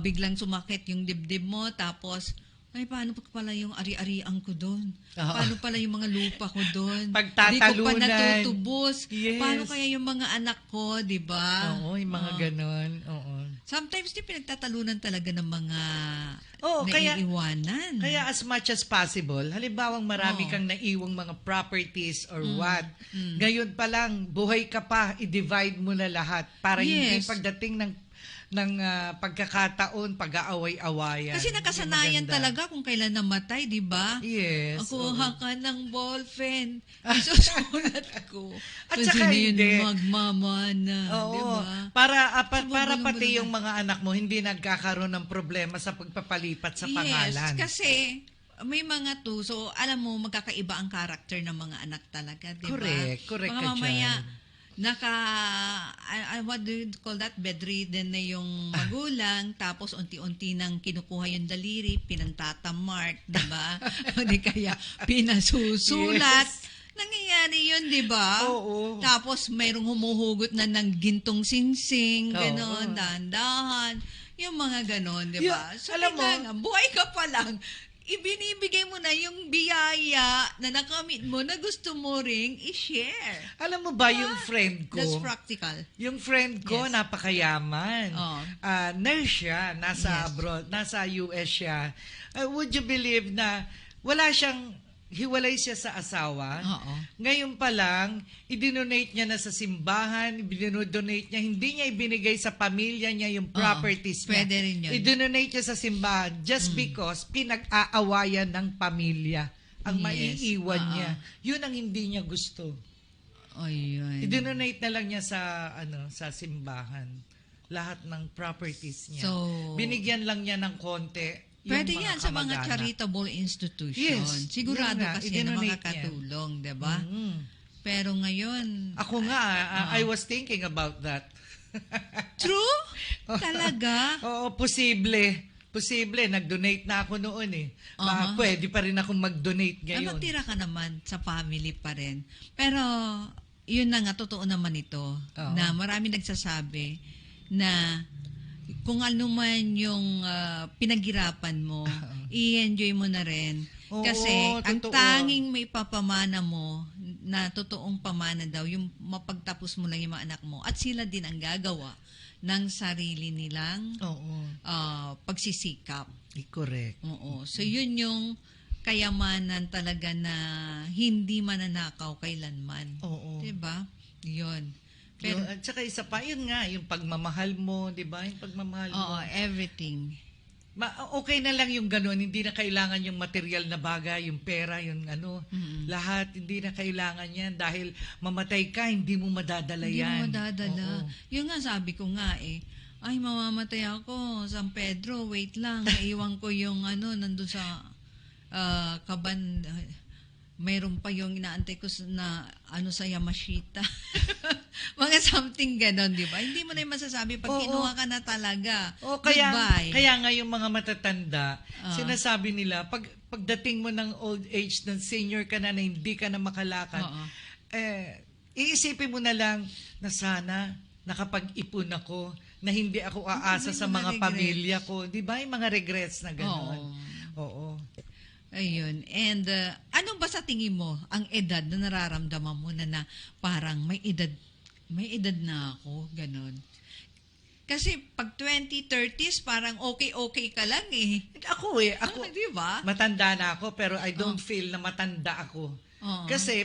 biglang sumakit yung dibdib mo, tapos, ay, paano pa pala yung ari-arian ko doon? Oo. Paano pala yung mga lupa ko doon? Pagtatalunan. Di ko pa natutubos. Yes. Paano kaya yung mga anak ko, di ba? Oo, yung mga ganon. Oo. Sometimes di pinagtatalunan talaga ng mga Oo, naiiwanan. Kaya as much as possible, halimbawang marami Oo. kang naiwang mga properties or what, ngayon pa lang, buhay ka pa, i-divide mo na lahat para hindi Yes. pagdating ng pagkakataon, pag-aaway-awayan. Kasi nakasanayan Hindi maganda. talaga kung kailan namatay, di ba? Yes. Kuha ka ng ballpen. Isusulat ko. At Kasi saka yun hindi. magmamana. Oo. Di ba? Para Bubulong-bulong pati na. yung mga anak mo hindi nagkakaroon ng problema sa pagpapalipat sa pangalan. Yes, kasi may mga so alam mo, magkakaiba ang character ng mga anak talaga, di ba? Correct Mga ka mamaya, dyan. what do you call that? Bedridden na yung magulang, tapos unti-unti nang kinukuha yung daliri, pinantatamark, di ba? O di kaya pinasusulat. Yes. Nangyayari yun, di ba? Oo. Tapos mayroong humuhugot na ng gintong singsing, Oo. gano'n, dahan-dahan. Yung mga gano'n, di ba? Yung- So, alam mo- nga, buhay ka pa lang, ibinibigay mo na yung biyaya na nakamit mo na gusto mo ring i-share. Alam mo ba yung friend ko? That's practical. Yung friend ko, Yes. napakayaman. Oo. Nurse siya, nasa Yes. abroad, nasa US siya. Would you believe na wala siyang, hiwalay siya sa asawa? Oo. Ngayon pa lang, i-donate niya na sa simbahan, i-donate niya, hindi niya ibinigay sa pamilya niya yung properties niya. Pwede rin yun. I-donate niya sa simbahan just because pinag-aawayan ng pamilya ang Yes. maiiwan Oo. niya. Yun ang hindi niya gusto. Ayun. I-donate na lang niya sa simbahan lahat ng properties niya. So, binigyan lang niya ng konti yung pwede mga yan sa mga kamag-anak. charitable institution. Yes. Sigurado Yun nga, kasi yan ang i-donate mga katulong, di ba? Mhm. Pero ngayon, Ako nga, I was thinking about that. true? Talaga? Oo, posible. Posible. Nag-donate na ako noon eh. Uh-huh. Pwede pa rin akong mag-donate Ay, ngayon. magtira ka naman sa family pa rin. Pero, yun na nga, totoo naman ito, Oo. na marami nagsasabi na kung ano man yung pinaghirapan mo, i-enjoy mo na rin. Oo, Kasi ang totoo. tanging may papamana mo na totoong pamana daw, yung mapagtapos mo lang yung mga anak mo at sila din ang gagawa ng sarili nilang Oo. pagsisikap. Correct. Oo. So yun yung kayamanan talaga na hindi mananakaw kailanman. Oo. 'Di ba? Yun. Pero, Pero at saka isa pa, yun nga, yung pagmamahal mo, di ba? Yung pagmamahal mo. oo, everything. Okay na lang yung ganun, hindi na kailangan yung material na bagay, yung pera, yung ano, lahat, hindi na kailangan yan dahil mamatay ka, hindi mo madadala Hindi yan. mo madadala. Oo. Yung nga sabi ko nga ay mamamatay ako, San Pedro, wait lang, naiwan ko yung nandun sa Kaban, mayroon pa yung inaantay ko na sa Yamashita. Mga something ganon, di ba? Hindi mo na yung masasabi pag Oo. kinuha ka na talaga. Kaya Goodbye. nga yung mga matatanda, sinasabi nila, pagdating mo ng old age, ng senior ka na hindi ka na makalakad, Oo. iisipin mo na lang na sana nakapag-ipon ako, na hindi ako aasa Hindi sa mga mga regrets. pamilya ko. Di ba? Yung mga regrets na gano'n. Oo. Ayun. And ano ba sa tingin mo ang edad na nararamdaman mo na parang may edad na ako, ganon? Kasi pag 20, 30s, parang okay ka lang eh. Ako Di ba? matanda na ako, pero I don't feel na matanda ako. Oo. Kasi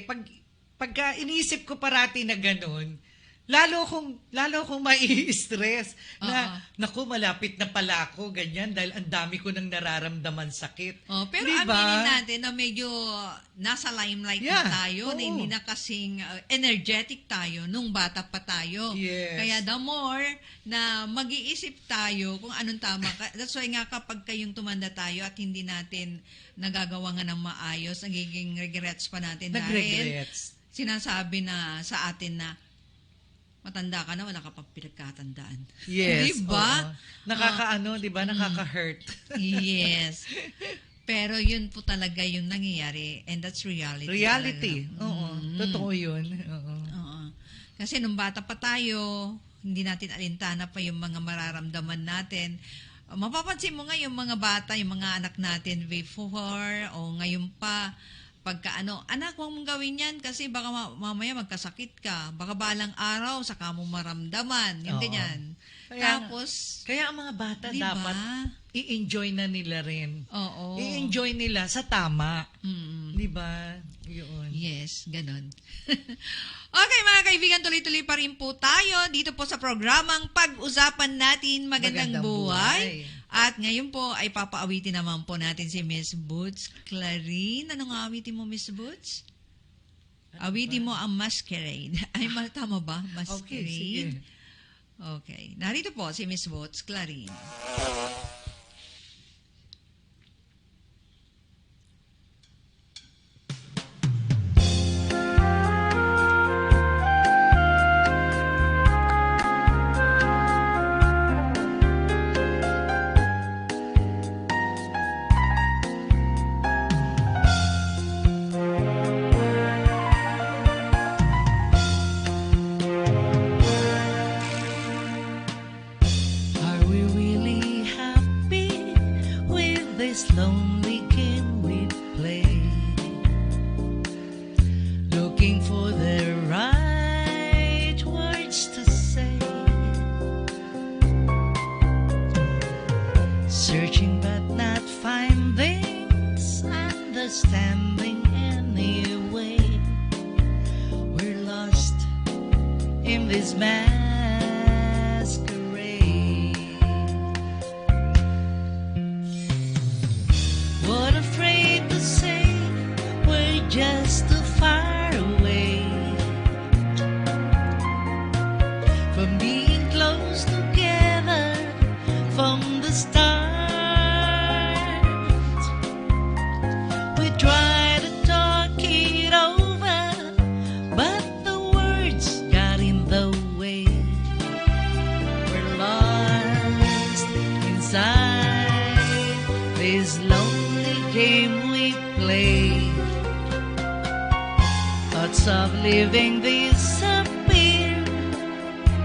pagka iniisip ko parati na gano'n, lalo akong mai-stress na, naku, malapit na pala ako, ganyan, dahil ang dami ko nang nararamdaman sakit. Pero Diba? aminin natin na medyo nasa limelight na tayo, na oo. hindi na kasing energetic tayo nung bata pa tayo. Yes. Kaya the more na mag-iisip tayo kung anong tama. That's why nga kapag kayong tumanda tayo at hindi natin nagagawa nga ng maayos, nagiging regrets pa natin. Nag-regrets. Dahil sinasabi na sa atin na matanda ka na, wala ka pang pinagkatandaan. Yes. Diba? Oo. Diba? Nakaka-hurt. Yes. Pero yun po talaga yung nangyayari and that's reality. Reality. Talaga. Oo. Totoo yun. Oo. Oo. Kasi nung bata pa tayo, hindi natin alintana pa yung mga mararamdaman natin. Mapapansin mo nga yung mga bata, yung mga anak natin before o ngayon pa, pagka anak, huwag mong gawin yan kasi baka mamaya magkasakit ka. Baka balang araw, saka mo maramdaman. Yung Oo. ganyan. Tapos, Kaya ang mga bata diba? dapat i-enjoy na nila rin. Oo. I-enjoy nila sa tama. Mm. Di ba? Yun. Yes, ganun. Okay, mga kaibigan, tuloy-tuloy pa rin po tayo dito po sa programang Pag-usapan Natin Magandang Buhay. At ngayon po ay papaawitin naman po natin si Miss Boots Clarine. Anong awitin mo, Miss Boots? Awitin mo ang Masquerade. Ay, tama ba? Okay, Masquerade? sige. Okay. Narito po si Miss Boots Clarine. Are we really happy with this lonely game we play? Looking for the right words to say, searching but not finding, understanding anyway. We're lost in this masquerade. What afraid to say we're just too far away from being close together from the start. We try to talk it over, but the words got in the way. We're lost inside this lonely game we play. Thoughts of living disappear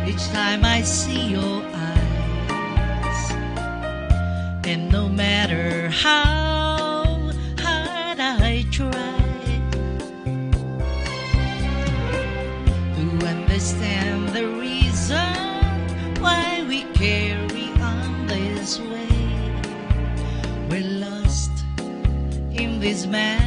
each time I see your eyes. And no matter how hard I try to understand the reason why we carry on this way, we're lost in this masquerade.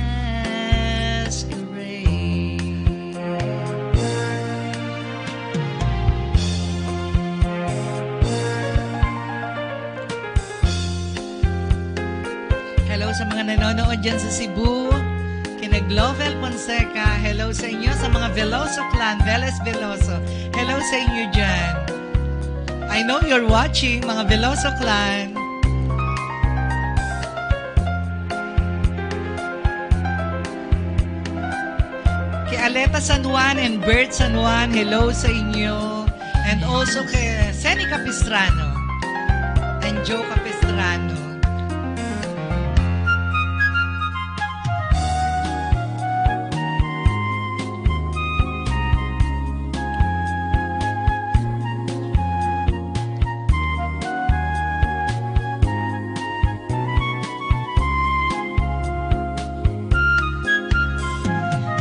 Hello sa mga nanonood dyan sa Cebu, kina Glovel Fonseca. Hello sa inyo sa mga Veloso clan, Veles Veloso. Hello sa inyo dyan. I know you're watching, mga Veloso clan. Kay Aleta San Juan and Bert San Juan, hello sa inyo. And also kay Seni Capistrano and Joe Capistrano.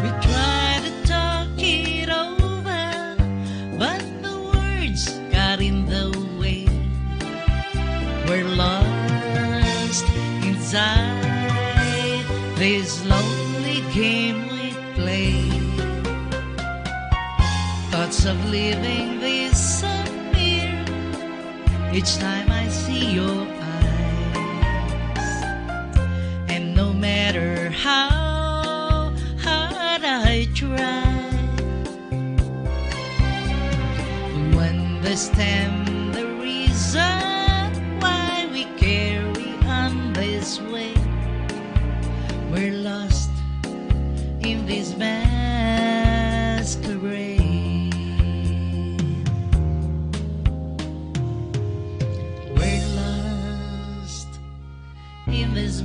We try to talk it over, but the words got in the way. We're lost inside this lonely game we play. Thoughts of leaving disappear each time I see your eyes. And no matter how hard I try to understand the reason why we carry on this way, we're lost in this masquerade. We're lost in this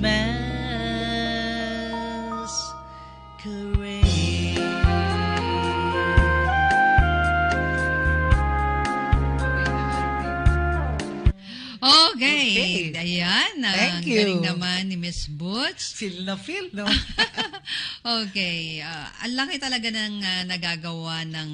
Okay. Ayan. Thank Ang you. galing naman ni Miss Boots. Feel na feel, no? Okay. Ang laki talaga ng nagagawa ng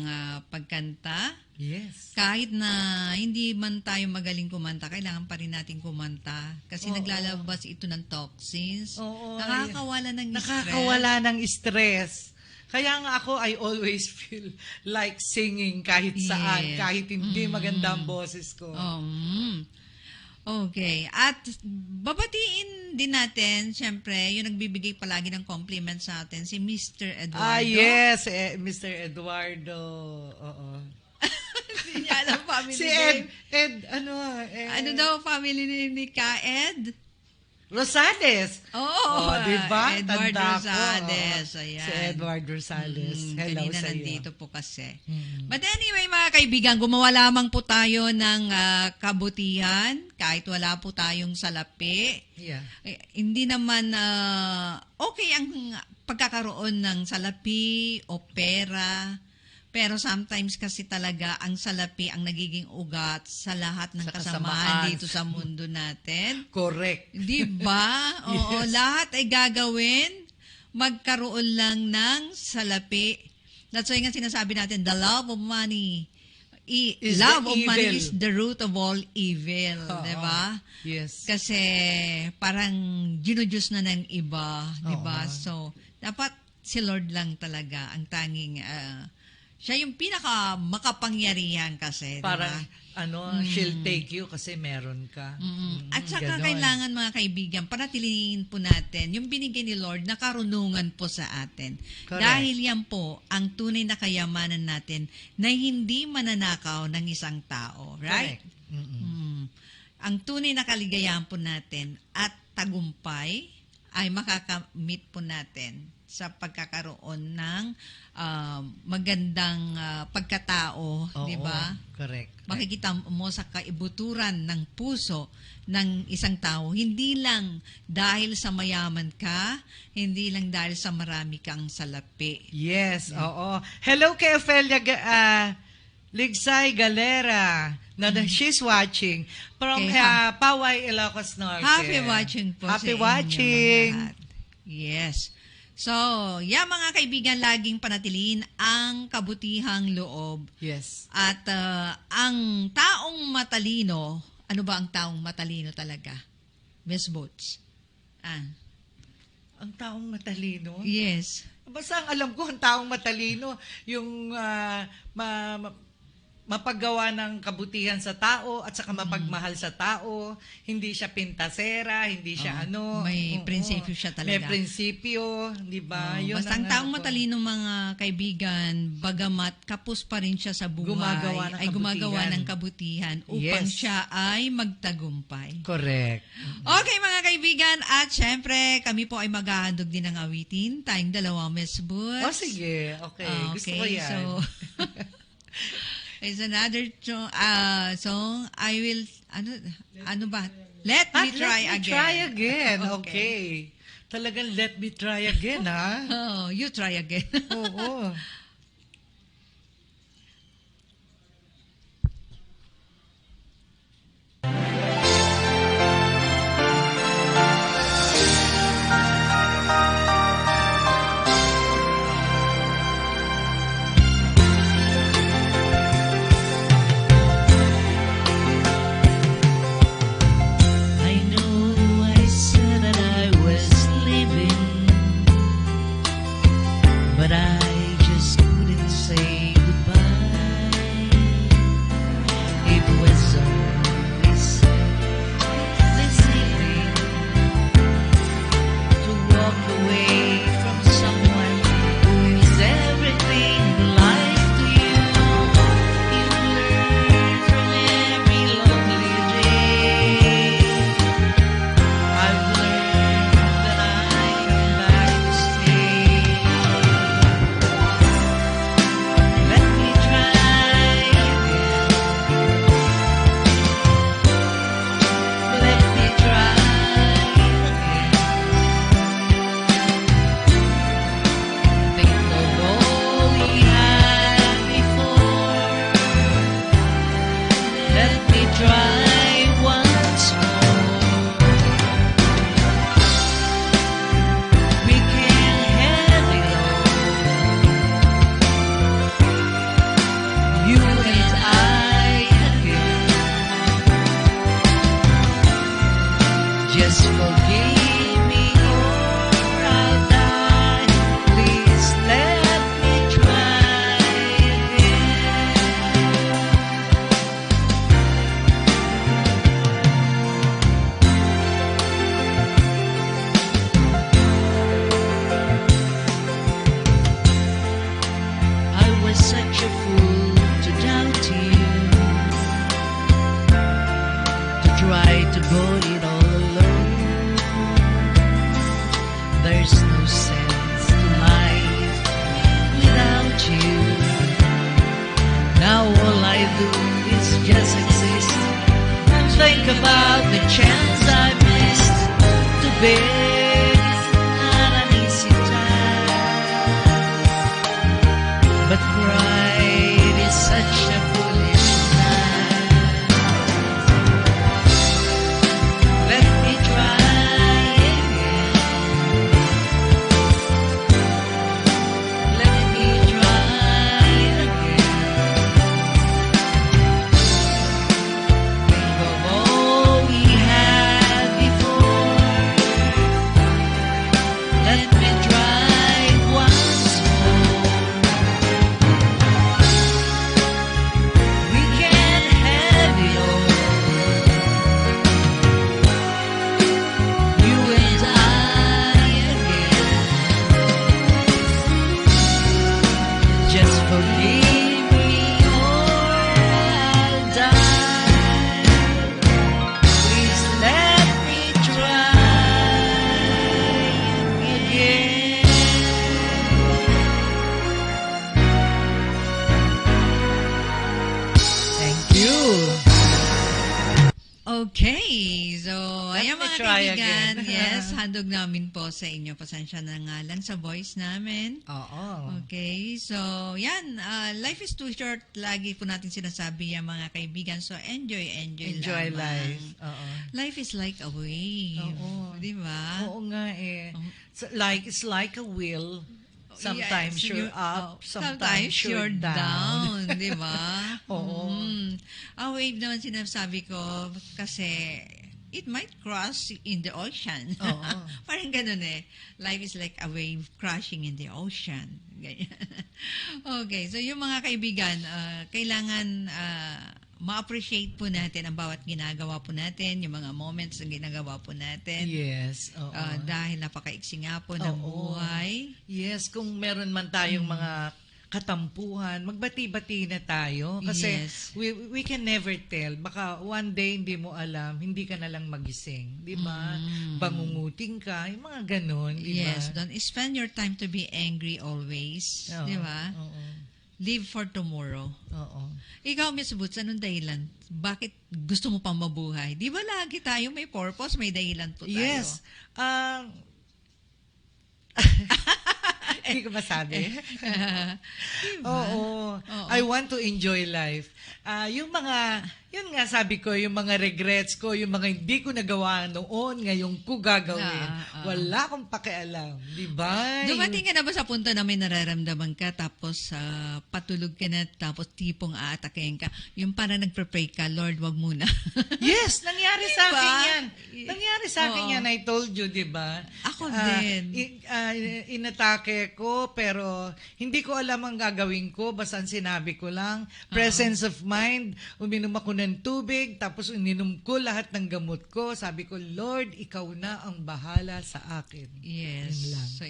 pagkanta. Yes. Kahit na hindi man tayo magaling kumanta, kailangan pa rin natin kumanta. Kasi Oo. naglalabas ito ng toxins. Oo, Nakakawala ng stress. Nakakawala ng stress. Kaya nga ako, I always feel like singing kahit saan, Yes. kahit hindi maganda ang boses ko. Okay. At babatiin din natin, syempre, yung nagbibigay palagi ng compliment sa atin, si Mr. Eduardo. Yes, Mr. Eduardo. Oo. Hindi niya alam family Si name. Ed, Ano daw family ni Ka-Ed? Rosales. Oh, diba? Edward Tanda ko. Rosales. Ayan. Si Edward Rosales. Hello kanina sa iyo. nandito po kasi. But anyway, mga kaibigan, gumawa lamang po tayo ng kabutihan kahit wala po tayong salapi. Yeah. Hindi naman okay ang pagkakaroon ng salapi o pera. Pero sometimes kasi talaga ang salapi ang nagiging ugat sa lahat ng Sa kasamaan kasamaan. dito sa mundo natin. Correct. Di ba? Oo, Yes. lahat ay gagawin, magkaroon lang ng salapi. That's why nga sinasabi natin, the love of money. Is Love the of money evil. is the root of all evil. Oo. Di ba? Yes. Kasi parang ginudyos na ng iba. Di ba? Oo. So, dapat si Lord lang talaga ang tanging siya yung pinaka makapangyarihan kasi, di ba? Parang, she'll take you kasi meron ka. At saka Ganon. kailangan, mga kaibigan, panatilihin po natin yung binigay ni Lord na karunungan po sa atin. Correct. Dahil yan po ang tunay na kayamanan natin na hindi mananakaw ng isang tao. Right? Correct. Mm-mm. Ang tunay na kaligayahan po natin at tagumpay ay makakamit po natin sa pagkakaroon ng magandang pagkatao, Oo, di ba? Correct. Makikita mo sa kaibuturan ng puso ng isang tao, hindi lang dahil sa mayaman ka, hindi lang dahil sa marami kang salapi. Yes, oo. Hello kay Ophelia Ligsay Galera. She's watching. From Okay, Paway, Ilocos Norte. Happy watching po Happy sa inyo watching. lahat. Yes. So, mga kaibigan, laging panatiliin ang kabutihang loob. Yes. At ang taong matalino, ano ba ang taong matalino talaga? Miss Boots. Ang taong matalino? Yes. Basta ang alam ko, ang taong matalino, yung mapaggawa ng kabutihan sa tao at saka mapagmahal sa tao. Hindi siya pintasera, hindi siya may prinsipyo siya talaga. May prinsipyo, di ba? Yun Basta ang taong matalino, mga kaibigan, bagamat kapos pa rin siya sa buhay, gumagawa ng kabutihan upang siya ay magtagumpay. Correct. Okay, mga kaibigan, at syempre, kami po ay maghahandog din ng awitin. Tayong dalawa, Miss Boots. Sige. Okay. Gusto ko yan. So, it's another song. I will, ano ba? Let me try again. Let me try again. Okay. Talagang let me try again, ha? Oh, you try again. Oo. kaibigan, again. yes, handog namin po sa inyo. Pasensya na nga lang sa voice namin. Oo. Okay, so yan, life is too short. Lagi po natin sinasabi yan mga kaibigan. So enjoy Enjoy lamang. life. Oo. Life is like a wave. Oo. Di ba? Oo nga eh. Oh. It's like a wheel. Sometimes Yes, you're up, sometimes you're down. Di ba? Oo. A wave naman sinasabi ko kasi it might cross in the ocean. Oo. Parang ganun eh. Life is like a wave crashing in the ocean. Ganyan. Okay, so yung mga kaibigan, kailangan ma-appreciate po natin ang bawat ginagawa po natin, yung mga moments na ginagawa po natin. Yes. Oo. Dahil napakaiksi nga po ng Oo. buhay. Yes, kung meron man tayong mga katampuhan, magbati-bati na tayo. Kasi Yes. we can never tell. Baka one day hindi mo alam, hindi ka na lang magising. Di ba? Bangunguting ka, yung mga ganun. Di ba? Yes, don't spend your time to be angry always. Oo. Di ba? Oo. Live for tomorrow. Oo. Ikaw, Miss Boots, anong dahilan? Bakit gusto mo pang mabuhay? Di ba lagi tayo may purpose, may dahilan po tayo? Yes. Hindi ko masabi. Oo. I want to enjoy life. Yung mga, yun nga sabi ko, yung mga regrets ko, yung mga hindi ko nagawa noon, ngayon ko gagawin. Wala akong pakialam. Di ba? Dumating ka na ba sa punto na may nararamdaman ka, tapos patulog ka na, tapos tipong aatakin ka? Yung parang nagpre-pray ka, Lord, wag muna. Yes, nangyari sa Diba? akin yan. Nangyari sa akin Oo. yan, I told you, di ba? Ako din. Inatake ko, pero hindi ko alam ang gagawin ko. Basta ang sinabi ko lang, presence of mind, uminom ako ng tubig, tapos ininom ko lahat ng gamot ko. Sabi ko, Lord, ikaw na ang bahala sa akin. Yes. Yun lang. So,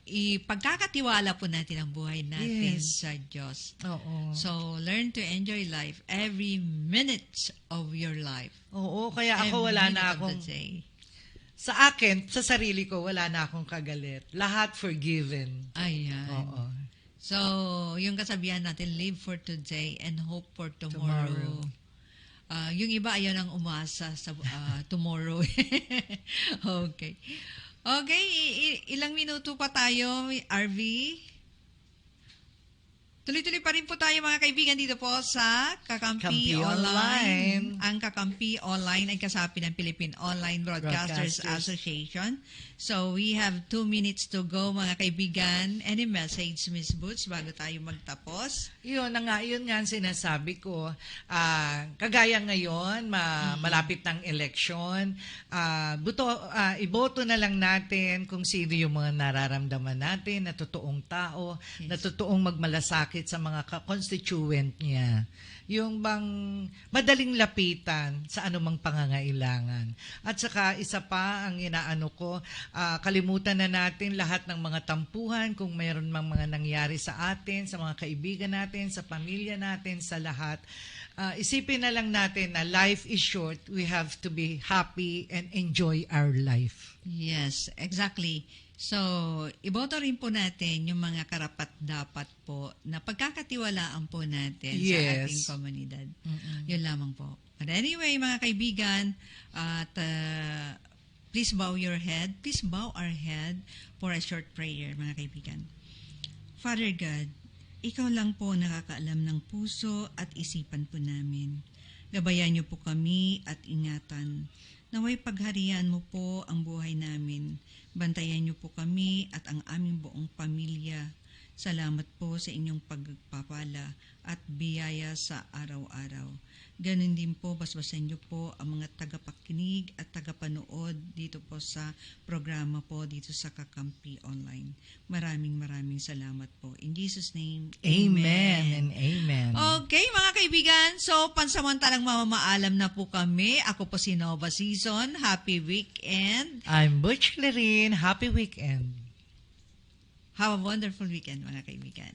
ipagkakatiwala po natin ang buhay natin Yes. sa Diyos. Oo. So, learn to enjoy life every minute of your life. Oo, kaya ako Every wala minute na of akong, the day. sa akin, sa sarili ko, wala na akong kagalit. Lahat forgiven. Ayan. Oo. So, yung kasabihan natin, live for today and hope for tomorrow. Yung iba ayaw nang umasa sa tomorrow. Okay. Okay, ilang minuto pa tayo, RV? Tuloy-tuloy pa rin po tayo mga kaibigan dito po sa Kakampi Kampi Online. Online. Ang Kakampi Online ay kasapi ng Philippine Online Broadcasters Broadcasters. Association. So we have 2 minutes to go mga kaibigan. Any message, Miss Boots, bago tayo magtapos? Yun nga ang sinasabi ko. Kagaya ngayon, malapit ng eleksyon, iboto na lang natin kung sino yung mga nararamdaman natin, na totoong tao, na totoong magmalasakit sa mga constituent niya. Yung bang madaling lapitan sa anumang pangangailangan. At saka isa pa ang inaano ko, kalimutan na natin lahat ng mga tampuhan kung mayroon mang mga nangyari sa atin, sa mga kaibigan natin, sa pamilya natin, sa lahat. Isipin na lang natin na life is short. We have to be happy and enjoy our life. Yes, exactly. So, iboto rin po natin yung mga karapat-dapat po na pagkakatiwalaan po natin sa Yes. ating komunidad. Yun lamang po. But anyway, mga kaibigan, at please bow your head. Please bow our head for a short prayer, mga kaibigan. Father God, ikaw lang po nakakaalam ng puso at isipan po namin. Gabayan niyo po kami at ingatan. Naway pagharian mo po ang buhay namin. Bantayan niyo po kami at ang aming buong pamilya. Salamat po sa inyong pagpapala at biyaya sa araw-araw. Ganon din po, basbasan niyo po ang mga tagapakinig at tagapanood dito po sa programa po dito sa Kakampi Online. Maraming salamat po. In Jesus' name, Amen and amen. Okay, mga kaibigan. So, pansamantalang mamamaalam na po kami. Ako po si Nova Season. Happy weekend. I'm Butch Clarin. Happy weekend. Have a wonderful weekend, mga kaibigan.